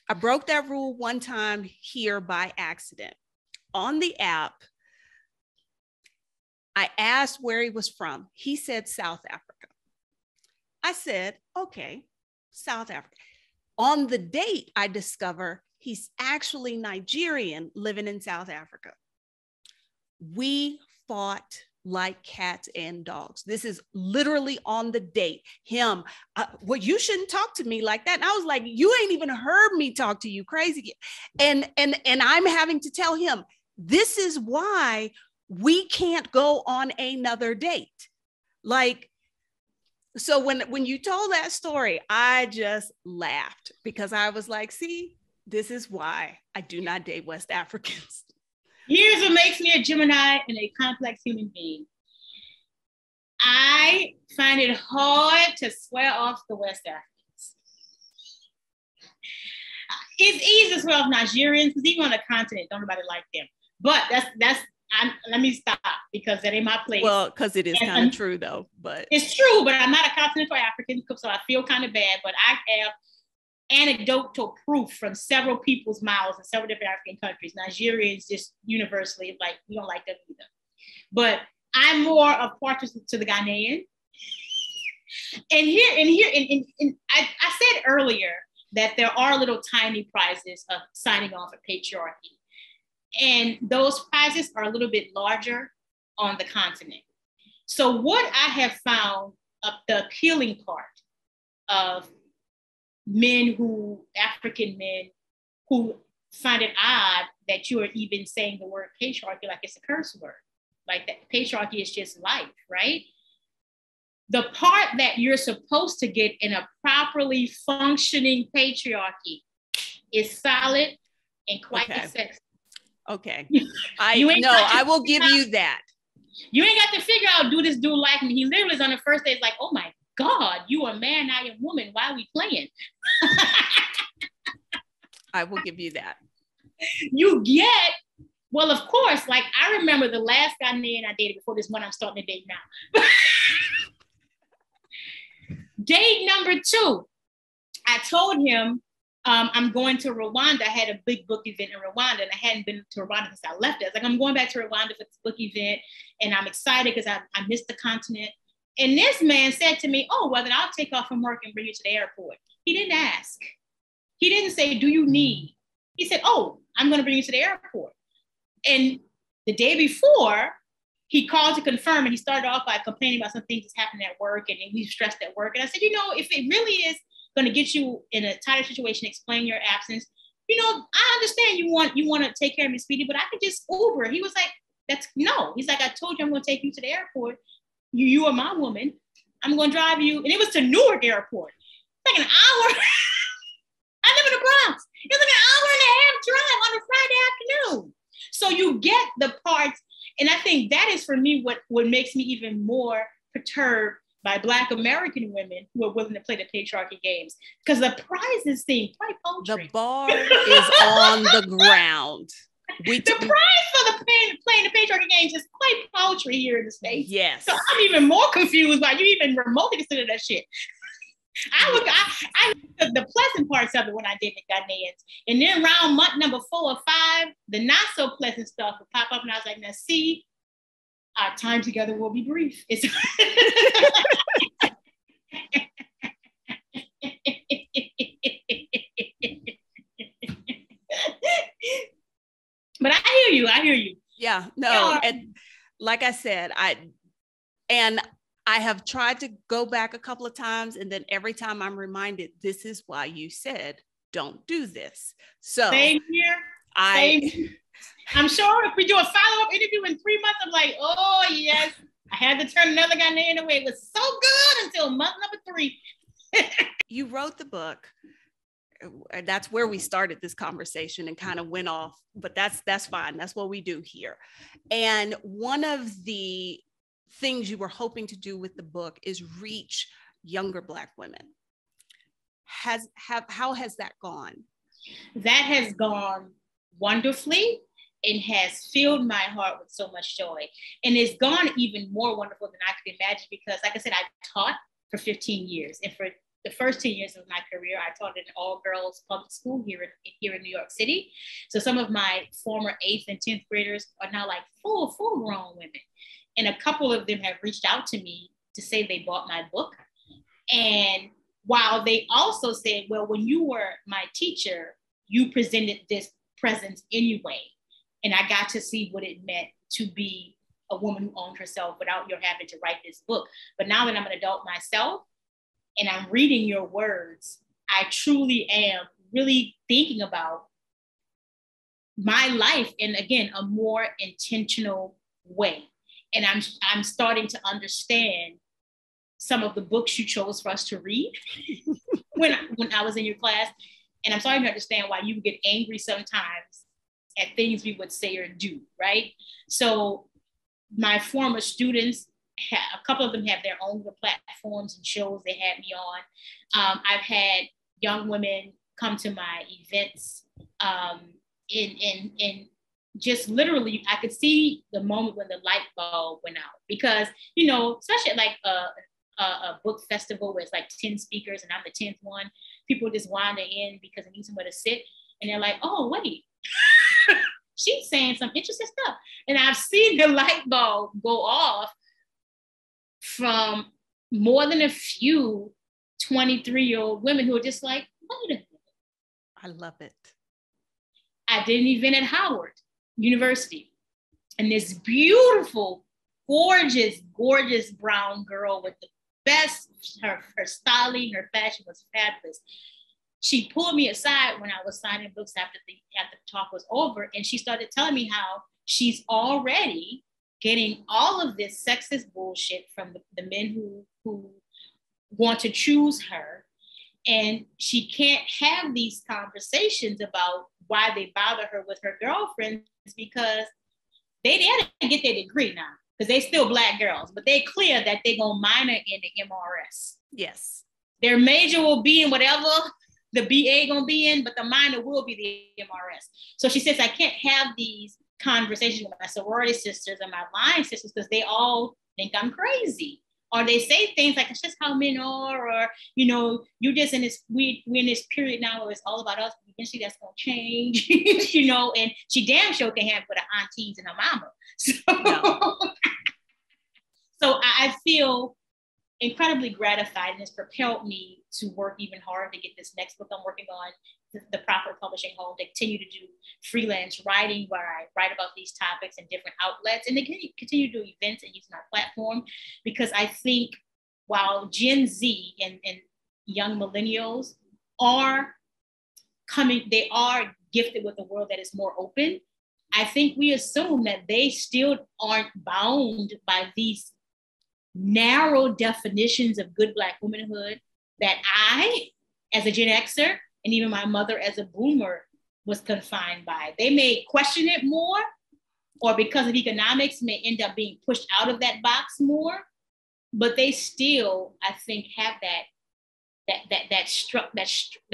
I broke that rule one time here by accident. On the app, I asked where he was from. He said South Africa. I said, okay, South Africa. On the date, I discover he's actually Nigerian living in South Africa. We fought like cats and dogs. This is literally on the date. Him, well, you shouldn't talk to me like that. And I was like, you ain't even heard me talk to you crazy. And I'm having to tell him, this is why we can't go on another date. Like, so when you told that story, I just laughed, because I was like, see, this is why I do not date West Africans. Here's what makes me a Gemini and a complex human being. I find it hard to swear off the West Africans. It's easy to swear off Nigerians, because even on the continent, don't nobody like them. But let me stop, because that ain't my place. Well, because it is kind of true though, but it's true, but I'm not a continental African, so I feel kind of bad, but I have anecdotal proof from several people's mouths in several different African countries. Nigeria is just universally like, we don't like them either. But I'm more of portraits to the Ghanaian. And I said earlier that there are little tiny prizes of signing off of patriarchy. And those prizes are a little bit larger on the continent. So what I have found the appealing part of African men who find it odd that you are even saying the word patriarchy like it's a curse word. Like that patriarchy is just life, right? The part that you're supposed to get in a properly functioning patriarchy is solid and quite sexy. Okay. I will give you that. You ain't got to figure out, do this dude like me? He literally is on the first day, it's like, oh my God, you are man, I am woman. Why are we playing? I will give you that. You get, well, of course, like I remember the last Ghanaian I dated before this one I'm starting to date now. Date number 2, I told him, I'm going to Rwanda. I had a big book event in Rwanda, and I hadn't been to Rwanda since I left it. I was like, I'm going back to Rwanda for this book event, and I'm excited because I missed the continent. And this man said to me, oh, well, then I'll take off from work and bring you to the airport. He didn't ask. He didn't say, do you need? He said, oh, I'm going to bring you to the airport. And the day before, he called to confirm, and he started off by complaining about some things that's happening at work, and we stressed at work. And I said, if it really is going to get you in a tighter situation, explain your absence, I understand you want to take care of me, Speedy, but I could just Uber. He was like, no. He's like, I told you I'm going to take you to the airport. You are my woman. I'm going to drive you. And it was to Newark Airport. It's like an hour. I live in the Bronx. It was like an hour and a half drive on a Friday afternoon. So you get the parts. And I think that is, for me, what makes me even more perturbed by Black American women who are willing to play the patriarchy games. Because the prizes seem quite paltry. The bar is on the ground. The prize for playing the patriarchy games is quite paltry here in the States. Yes. So I'm even more confused why you even remotely consider that shit. I the pleasant parts of it when I did the Ghanaians. And then around month number 4 or 5, the not so pleasant stuff would pop up, and I was like, now see, our time together will be brief. But I hear you. Yeah, no. And like I said, I have tried to go back a couple of times, and then every time I'm reminded, this is why you said, don't do this. So same here. I'm sure if we do a follow-up interview in 3 months, I'm like, oh yes, I had to turn another guy name away. It was so good until month number 3. You wrote the book. That's where we started this conversation and kind of went off, but that's fine. That's what we do here. And one of the things you were hoping to do with the book is reach younger Black women. How has that gone? That has gone wonderfully and has filled my heart with so much joy. And it's gone even more wonderful than I could imagine because, like I said, I taught for 15 years. And for the first 10 years of my career, I taught in an all-girls public school here in New York City. So some of my former 8th and 10th graders are now like full-grown women. And a couple of them have reached out to me to say they bought my book. And while they also said, well, when you were my teacher, you presented this presence anyway. And I got to see what it meant to be a woman who owned herself without your having to write this book. But now that I'm an adult myself and I'm reading your words, I truly am really thinking about my life in, again, a more intentional way. And I'm starting to understand some of the books you chose for us to read when I was in your class. And I'm starting to understand why you would get angry sometimes at things we would say or do, right? So my former students, a couple of them have their own platforms and shows they had me on. I've had young women come to my events in just literally, I could see the moment when the light bulb went out because, you know, especially at like a book festival where it's like 10 speakers and I'm the 10th one, people just wander in because they need somewhere to sit. And they're like, oh, wait, she's saying some interesting stuff. And I've seen the light bulb go off from more than a few 23-year-old women who are just like, wait a minute. I love it. I did an event at Howard University, and this beautiful, gorgeous brown girl with the best, her styling, her fashion was fabulous. She pulled me aside when I was signing books after the talk was over, and she started telling me how she's already getting all of this sexist bullshit from the men who want to choose her. And she can't have these conversations about why they bother her with her girlfriends because they didn't get their degree now because they still Black girls, but they clear that they're going to minor in the MRS. Yes. Their major will be in whatever the BA going to be in, but the minor will be the MRS. So she says, I can't have these conversations with my sorority sisters and my line sisters because they all think I'm crazy. Or they say things like, it's just how men are, or, you know, you're just in this, we're in this period now where it's all about us. Eventually that's going to change, you know, and she damn sure can have for the aunties and her mama. So, no. So I feel incredibly gratified, and it's propelled me to work even harder to get this next book I'm working on, the proper publishing home, to continue to do freelance writing where I write about these topics in different outlets, and to continue to do events and use my platform, because I think while Gen Z and young millennials are coming, they are gifted with a world that is more open. I think we assume that they still aren't bound by these narrow definitions of good Black womanhood that I, as a Gen Xer, and even my mother as a boomer, was confined by. They may question it more, or because of economics may end up being pushed out of that box more, but they still, I think, have that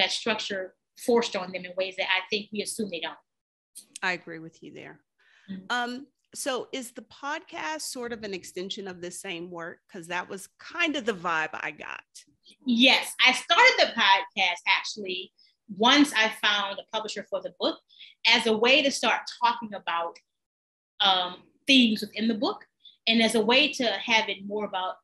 structure forced on them in ways that I think we assume they don't. I agree with you there. Mm-hmm. So is the podcast sort of an extension of the same work? Because that was kind of the vibe I got. Yes, I started the podcast actually once I found a publisher for the book as a way to start talking about themes within the book, and as a way to have it more about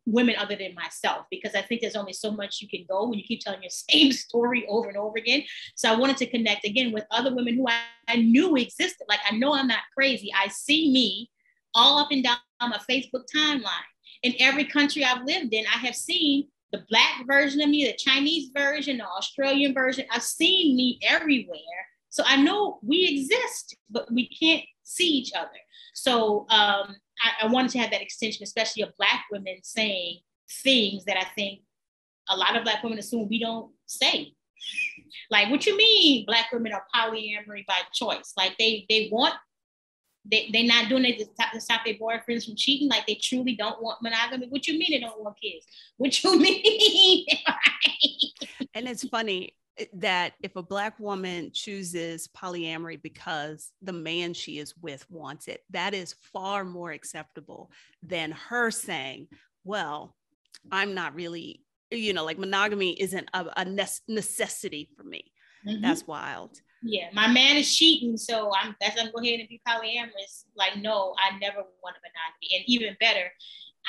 women other than myself, because I think there's only so much you can go when you keep telling your same story over and over again. So I wanted to connect again with other women who I knew existed. Like, I know I'm not crazy. I see me all up and down my Facebook timeline. in every country I've lived in, I have seen the Black version of me, the Chinese version, the Australian version. I've seen me everywhere. So I know we exist, but we can't see each other. So I wanted to have that extension, especially of Black women saying things that I think a lot of Black women assume we don't say. Like, what you mean Black women are polyamory by choice? Like they're not doing it to stop their boyfriends from cheating. Like they truly don't want monogamy. What you mean they don't want kids? What you mean? And it's funny that if a Black woman chooses polyamory because the man she is with wants it, that is far more acceptable than her saying, well, I'm not really, like monogamy isn't a necessity for me. Mm-hmm. That's wild. Yeah, my man is cheating, so I'm going to go ahead and be polyamorous. Like, no, I never want a monogamy. And even better,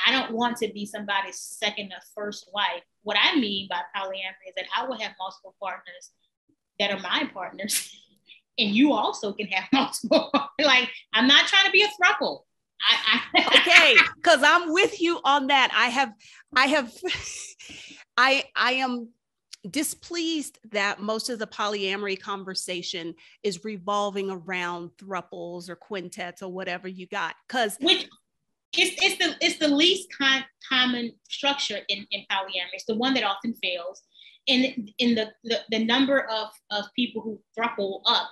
I don't want to be somebody's second or first wife. What I mean by polyamory is that I will have multiple partners that are my partners, and you also can have multiple. Like, I'm not trying to be a throuple. Okay, because I'm with you on that. I am displeased that most of the polyamory conversation is revolving around thruples or quintets or whatever you got. Because it's the least common structure in polyamory. It's the one that often fails. And in the number of people who thruple up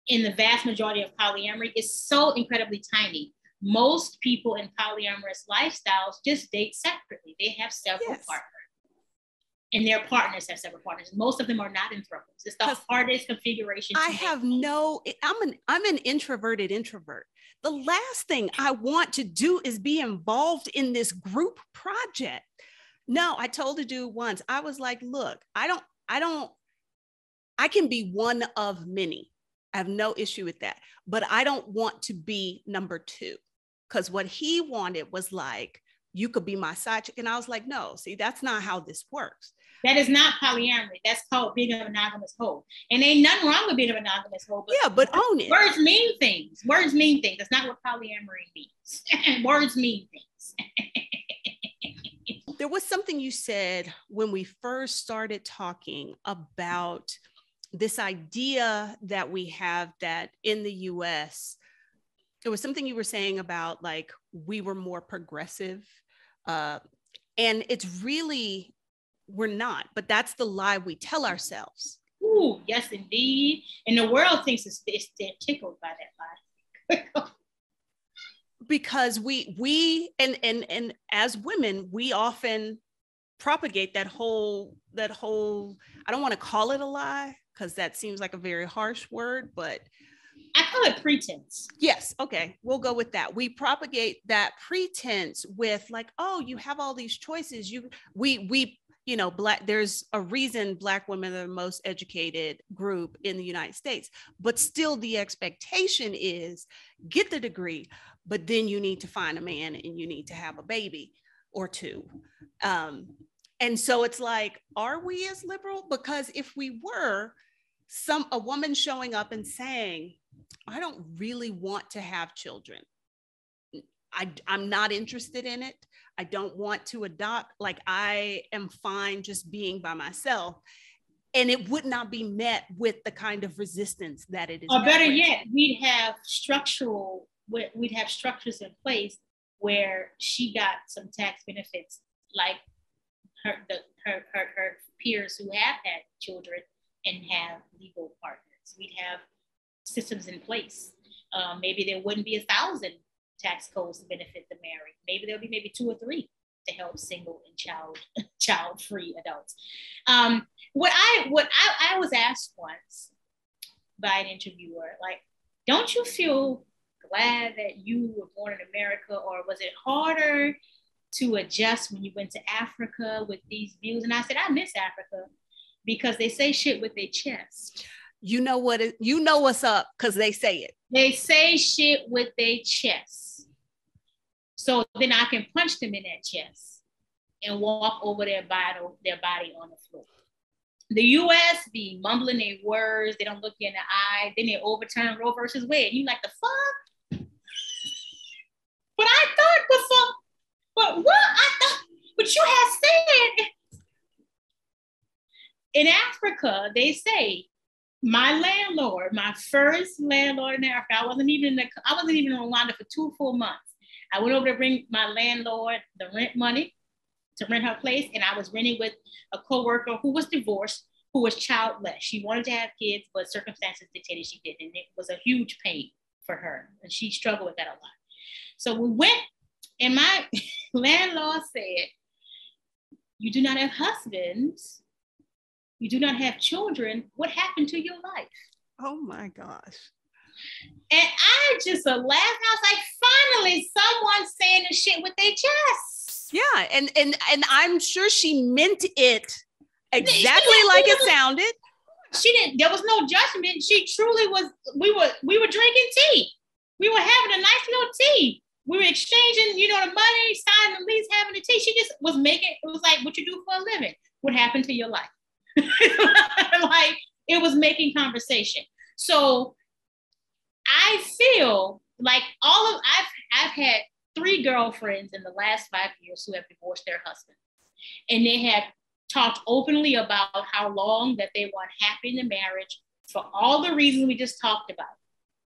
in the vast majority of polyamory is so incredibly tiny. Most people in polyamorous lifestyles just date separately. They have several partners. And their partners have several partners. Most of them are not in thruples. It's the hardest configuration. I'm an introverted introvert. The last thing I want to do is be involved in this group project. No, I told a dude once, I was like, look, I can be one of many. I have no issue with that, but I don't want to be number two. Because what he wanted was like, you could be my side chick. And I was like, no, see, that's not how this works. That is not polyamory. That's called being a monogamous hoe. And ain't nothing wrong with being a monogamous hoe. But own it. Words mean things. Words mean things. That's not what polyamory means. Words mean things. There was something you said when we first started talking about this idea that we have that in the US, it was something you were saying about like, we were more progressive. And it's really, we're not, but that's the lie we tell ourselves. Ooh, yes, indeed. And the world thinks they're tickled by that lie. Because we and as women, we often propagate that whole, I don't want to call it a lie because that seems like a very harsh word, but I call it pretense. Yes. Okay. We'll go with that. We propagate that pretense with like, oh, you have all these choices. There's a reason Black women are the most educated group in the United States, but still the expectation is get the degree, but then you need to find a man and you need to have a baby or two. And so it's like, are we as liberal? Because if we were, a woman showing up and saying, I don't really want to have children. I'm not interested in it. I don't want to adopt. Like, I am fine just being by myself. And it would not be met with the kind of resistance that it is. Or better yet, we'd have structures in place where she got some tax benefits, like her peers who have had children and have legal partners. We'd have systems in place. Maybe there wouldn't be 1,000 tax codes to benefit the married. Maybe there'll be maybe 2 or 3 to help single and child-free adults. What I was asked once by an interviewer, like, don't you feel glad that you were born in America, or was it harder to adjust when you went to Africa with these views? And I said, I miss Africa because they say shit with their chest. You know what's up, because they say it. They say shit with their chest. So then I can punch them in that chest and walk over their body on the floor. The US be mumbling their words. They don't look you in the eye. Then they overturn Roe versus Wade. You like, the fuck? But I thought was some. But what I thought, but you have said in Africa, they say my landlord, my first landlord in Africa, I wasn't even in Rwanda for 2 full months. I went over to bring my landlord the rent money to rent her place, and I was renting with a coworker who was divorced, who was childless. She wanted to have kids, but circumstances dictated she didn't, and it was a huge pain for her, and she struggled with that a lot. So we went, and my landlord said, "You do not have husbands. You do not have children. What happened to your life?" Oh my gosh. And I just laughed. I was like, finally, someone saying the shit with their chest. Yeah, and I'm sure she meant it exactly like it sounded. She didn't. There was no judgment. She truly was. We were drinking tea. We were having a nice little tea. We were exchanging, the money, signing the lease, having the tea. She just was making. It was like, what you do for a living? What happened to your life? Like, it was making conversation. So I feel like I've had 3 girlfriends in the last 5 years who have divorced their husbands, and they have talked openly about how long that they were unhappy in the marriage for all the reasons we just talked about.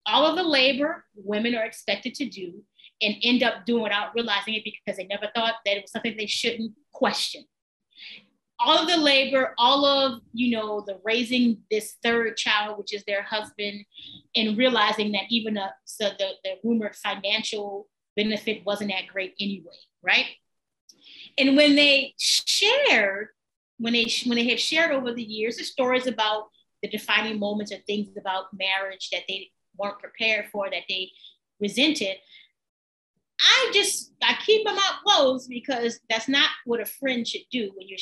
All of the labor women are expected to do and end up doing without realizing it because they never thought that it was something they shouldn't question. All of the labor, all of, the raising this 3rd child, which is their husband, and realizing that even the rumored financial benefit wasn't that great anyway, right? And when they have shared over the years, the stories about the defining moments or things about marriage that they weren't prepared for, that they resented, I keep my mouth closed because that's not what a friend should do when you're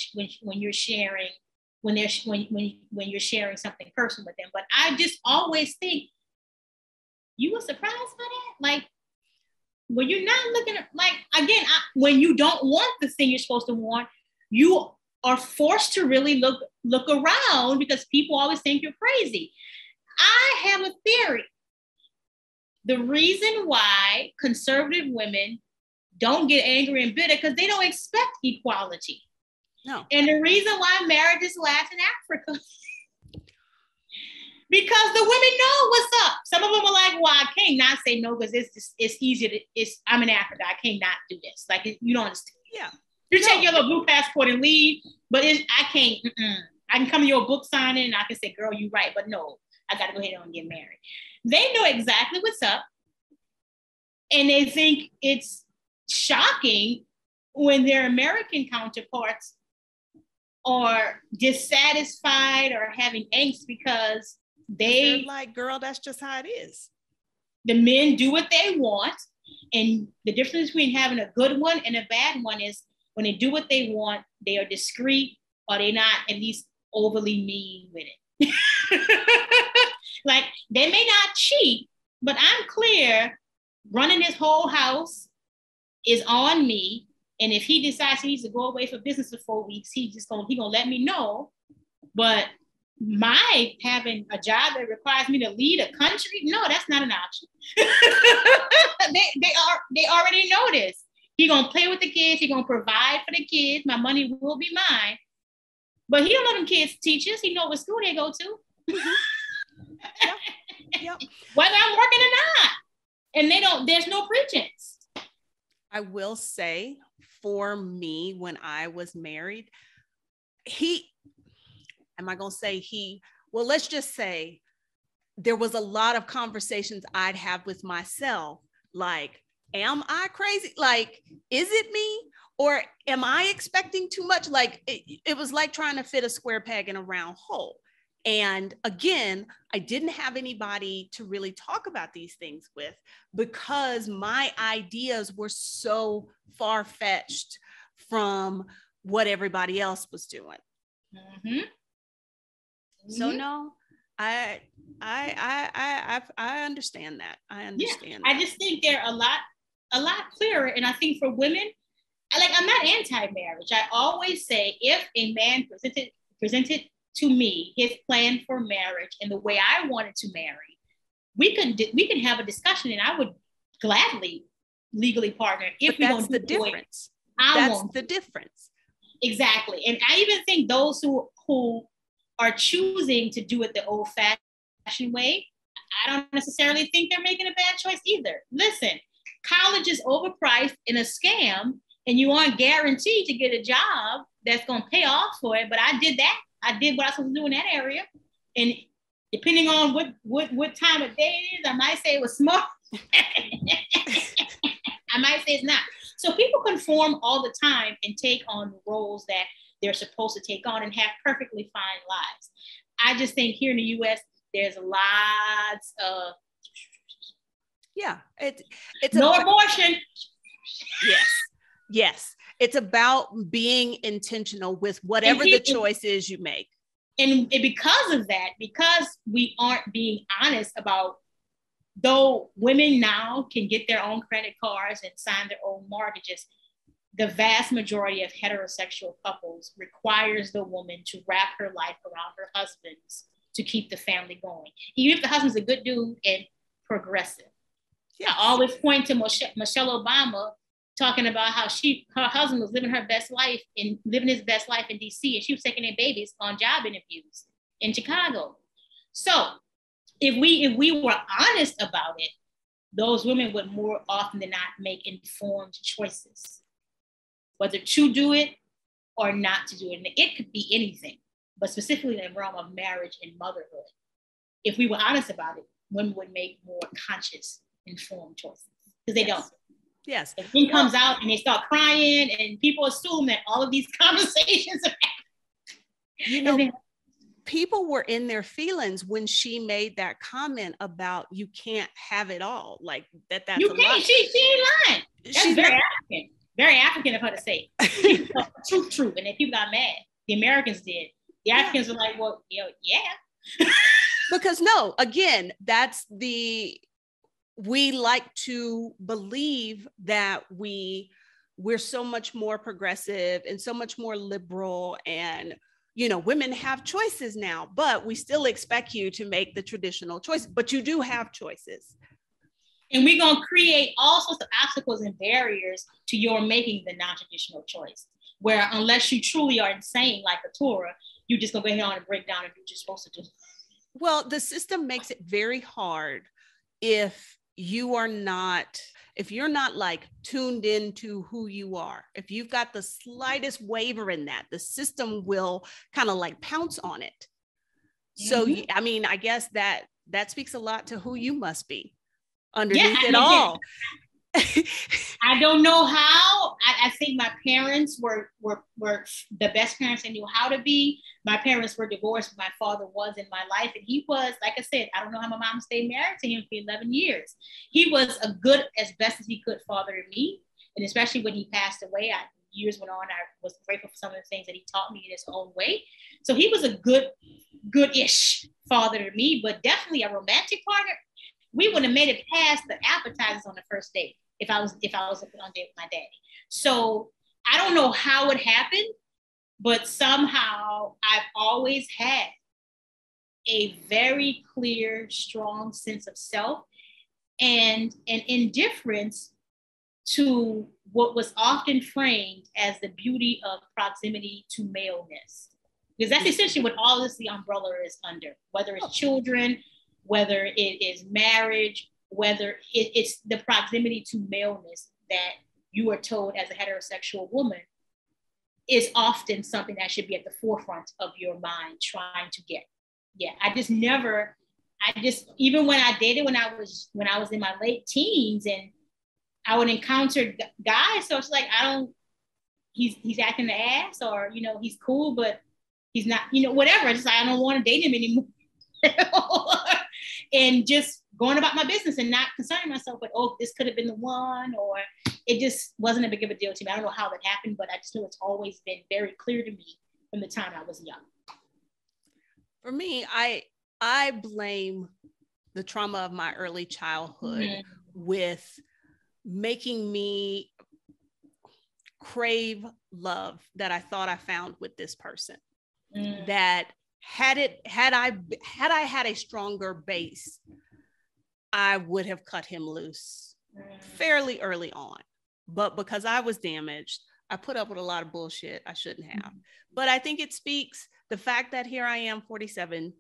sharing something personal with them. But I just always think, you were surprised by that? Like, when you're not looking at, like, again, when you don't want the thing you're supposed to want, you are forced to really look around because people always think you're crazy. I have a theory. The reason why conservative women don't get angry and bitter because they don't expect equality. No. And the reason why marriages last in Africa, because the women know what's up. Some of them are like, well, I can't not say no because it's easier I'm in Africa. I can't not do this. Like, you don't understand. Yeah. You take your little blue passport and leave, but I can't. I can come to your book signing and I can say, girl, you're right. But no, I got to go ahead and get married. They know exactly what's up. And they think it's shocking when their American counterparts are dissatisfied or having angst because they're like, girl, that's just how it is. The men do what they want. And the difference between having a good one and a bad one is when they do what they want, they are discreet or they're not at least overly mean with it. Like, they may not cheat, but I'm clear running this whole house is on me. And if he decides he needs to go away for business for 4 weeks, he gonna let me know. But my having a job that requires me to lead a country, no, that's not an option. they already know this. He gonna play with the kids. He gonna provide for the kids. My money will be mine. But he don't know them kids teachers. He know what school they go to. Yep. Whether I'm working or not. And there's no pretense. I will say, for me, when I was married, let's just say there was a lot of conversations I'd have with myself, like, am I crazy? Like, is it me? Or am I expecting too much? Like, it was like trying to fit a square peg in a round hole. And again, I didn't have anybody to really talk about these things with because my ideas were so far-fetched from what everybody else was doing. Mm-hmm. So no, I understand that. I understand. Yeah, I just think they're a lot clearer. And I think for women, I'm not anti-marriage. I always say, if a man presented to me his plan for marriage and the way I wanted to marry, we can have a discussion, and I would gladly legally partnered. If but we that's don't the do difference. it, I That's won't. the difference. Exactly. And I even think those who are choosing to do it the old-fashioned way, I don't necessarily think they're making a bad choice either. Listen, college is overpriced in a scam, and you aren't guaranteed to get a job that's going to pay off for it. But I did that. I did what I was supposed to do in that area. And depending on what time of day it is, I might say it was smart. I might say it's not. So people conform all the time and take on the roles that they're supposed to take on and have perfectly fine lives. I just think here in the US, there's lots of it's no abortion. Yes. It's about being intentional with whatever the choice is you make. And because of that, because we aren't being honest about, though women now can get their own credit cards and sign their own mortgages, the vast majority of heterosexual couples requires the woman to wrap her life around her husband's to keep the family going. Even if the husband's a good dude and progressive. Yes. I always point to Michelle Obama talking about how her husband was living his best life in DC, and she was taking their babies on job interviews in Chicago. So if we were honest about it, those women would more often than not make informed choices, whether to do it or not to do it. And it could be anything, but specifically in the realm of marriage and motherhood. If we were honest about it, women would make more conscious, informed choices, because they don't. Yes. If it comes out and they start crying, and people assume that all of these conversations are happening. People were in their feelings when she made that comment about you can't have it all. Like that's you can't. She ain't lying. That's very African of her to say. She was true. And then people got mad. The Americans did. The Africans were like, well, yeah. Because no, again, we like to believe that we're so much more progressive and so much more liberal, and women have choices now, but we still expect you to make the traditional choice, but you do have choices. And we're going to create all sorts of obstacles and barriers to your making the non-traditional choice, where unless you truly are insane like Keturah, you're just going to go ahead and break down and do what you're supposed to do. Well, the system makes it very hard if you're not like tuned into who you are. If you've got the slightest waver in that, the system will kind of like pounce on it. So, I mean, I guess that speaks a lot to who you must be underneath it all. I don't know how. I think my parents were the best parents I knew how to be. My parents were divorced. My father was in my life, and he was, like I said, I don't know how my mom stayed married to him for 11 years. He was a good, as best as he could, father to me. And especially when he passed away, years went on, I was grateful for some of the things that he taught me in his own way. So he was a good-ish father to me, but definitely a romantic partner. We wouldn't have made it past the appetizers on the first date if I was on date with my daddy. So I don't know how it happened, but somehow I've always had a very clear, strong sense of self and an indifference to what was often framed as the beauty of proximity to maleness. Because that's essentially what all this, the umbrella is under, whether it's children, whether it is marriage, whether it's the proximity to maleness that you are told as a heterosexual woman is often something that should be at the forefront of your mind trying to get. Yeah, even when I dated when I was in my late teens, and I would encounter guys, so it's like, he's acting the ass, or, he's cool, but he's not, whatever. It's just like, I don't want to date him anymore. And just going about my business and not concerning myself with, this could have been the one, or it just wasn't a big of a deal to me. I don't know how that happened, but I just know it's always been very clear to me from the time I was young. For me, I blame the trauma of my early childhood with making me crave love that I thought I found with this person. That had I had a stronger base, I would have cut him loose fairly early on. But because I was damaged, I put up with a lot of bullshit I shouldn't have. But I think it speaks the fact that here I am, 47,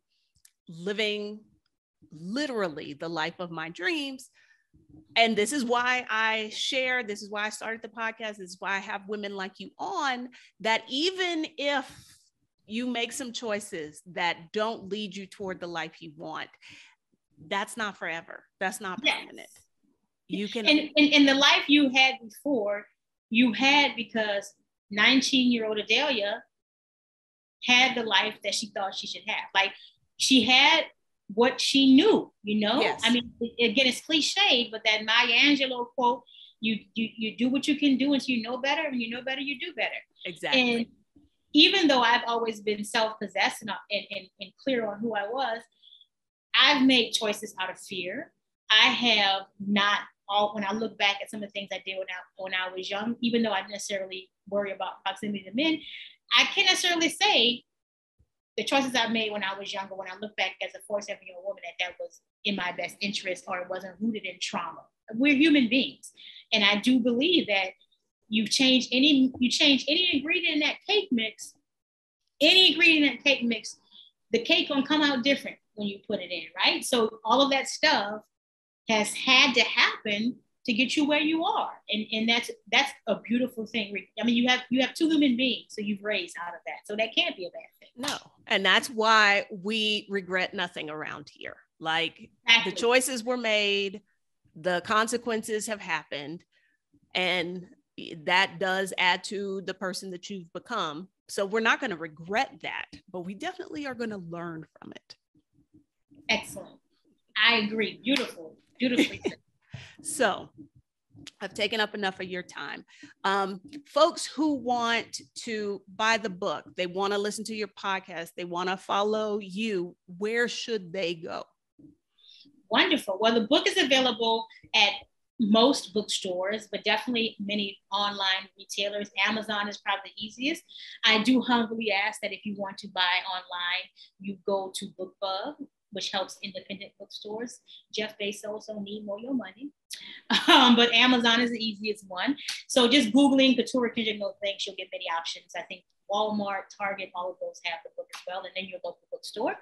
living literally the life of my dreams. And this is why I share, this is why I started the podcast, this is why I have women like you on, that even if you make some choices that don't lead you toward the life you want, that's not forever. That's not permanent. You can. And the life you had before, you had because 19-year-old Adelia had the life that she thought she should have. Like, she had what she knew, you know? Yes. I mean, again, it's cliched, but that Maya Angelou quote, you do what you can do until you know better, and you know better, you do better. Exactly. And even though I've always been self-possessed and clear on who I was, I've made choices out of fear. I have not, when I look back at some of the things I did when I was young, even though I necessarily worry about proximity to men, I can't necessarily say the choices I made when I was younger, when I look back as a 47-year-old woman, that was in my best interest, or it wasn't rooted in trauma. We're human beings. And I do believe that you change any ingredient in that cake mix, the cake gonna come out different when you put it in, right? So all of that stuff has had to happen to get you where you are. And that's a beautiful thing. I mean, you have two human beings, so you've raised out of that. So that can't be a bad thing. No. And that's why we regret nothing around here. Like, exactly. The choices were made, the consequences have happened, and that does add to the person that you've become. So we're not going to regret that, but we definitely are going to learn from it. Excellent. I agree. Beautifully said. So I've taken up enough of your time. Folks who want to buy the book, they want to listen to your podcast, they want to follow you, where should they go? Wonderful. Well, the book is available at most bookstores, but definitely many online retailers. Amazon is probably the easiest. I do humbly ask that if you want to buy online, you go to BookBub, which helps independent bookstores. Jeff Bezos don't need more your money. But Amazon is the easiest one. So just Googling Keturah Kendrick, no thanks, you'll get many options. I think Walmart, Target, all of those have the book as well, and then your local bookstore.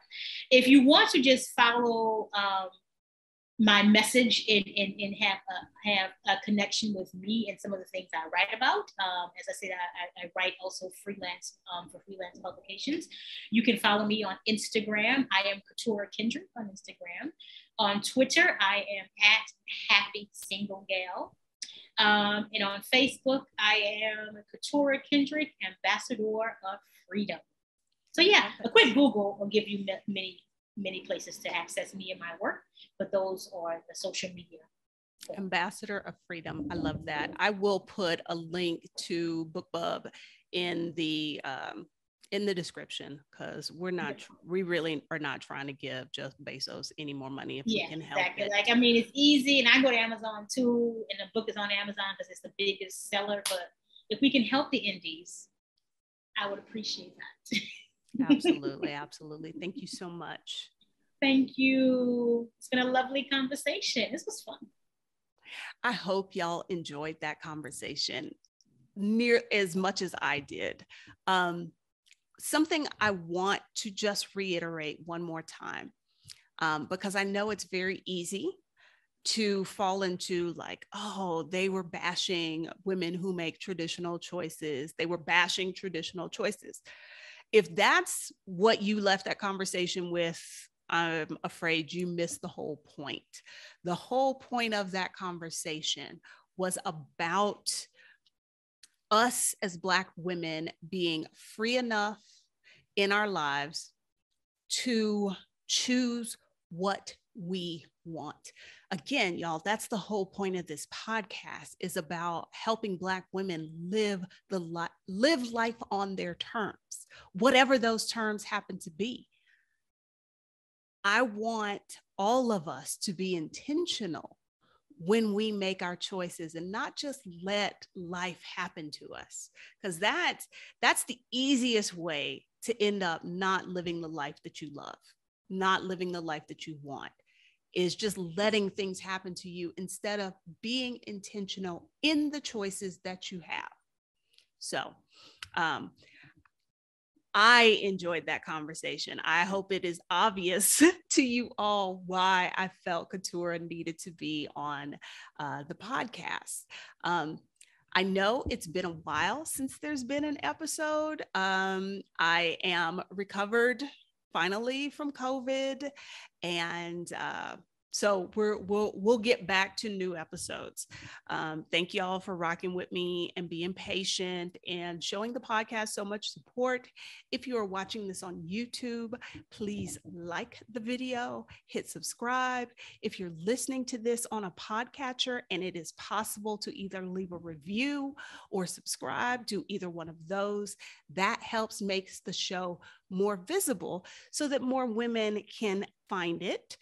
If you want to just follow my message and have a connection with me and some of the things I write about. As I said, I write also freelance for freelance publications. You can follow me on Instagram. I am Keturah Kendrick on Instagram. On Twitter, I am at Happy Single Gal. And on Facebook, I am Keturah Kendrick, Ambassador of Freedom. So yeah, a quick Google will give you many places to access me and my work, but those are the social media. Ambassador of Freedom. I love that. I will put a link to BookBub in the description, because we really are not trying to give Jeff Bezos any more money if we can help it. Like, I mean, it's easy, and I go to Amazon too, and the book is on Amazon because it's the biggest seller. But if we can help the indies, I would appreciate that. Absolutely. Thank you so much. Thank you. It's been a lovely conversation. This was fun. I hope y'all enjoyed that conversation near as much as I did. Something I want to just reiterate one more time, because I know it's very easy to fall into like, oh, they were bashing women who make traditional choices. They were bashing traditional choices. If that's what you left that conversation with, I'm afraid you missed the whole point. The whole point of that conversation was about us as Black women being free enough in our lives to choose what we want. Again, y'all, that's the whole point of this podcast, is about helping Black women live life on their terms, whatever those terms happen to be. I want all of us to be intentional when we make our choices and not just let life happen to us, because that's the easiest way to end up not living the life that you love, not living the life that you want. is just letting things happen to you instead of being intentional in the choices that you have. So, I enjoyed that conversation. I hope it is obvious to you all why I felt Keturah needed to be on the podcast. I know it's been a while since there's been an episode. I am recovered finally from COVID, and so we'll get back to new episodes. Thank you all for rocking with me and being patient and showing the podcast so much support. If you are watching this on YouTube, please like the video, hit subscribe. If you're listening to this on a podcatcher and it is possible to either leave a review or subscribe, do either one of those. That helps makes the show more visible so that more women can find it.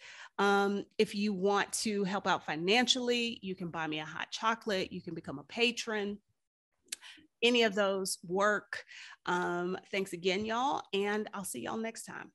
If you want to help out financially, you can buy me a hot chocolate. You can become a patron. Any of those work. Thanks again, y'all. And I'll see y'all next time.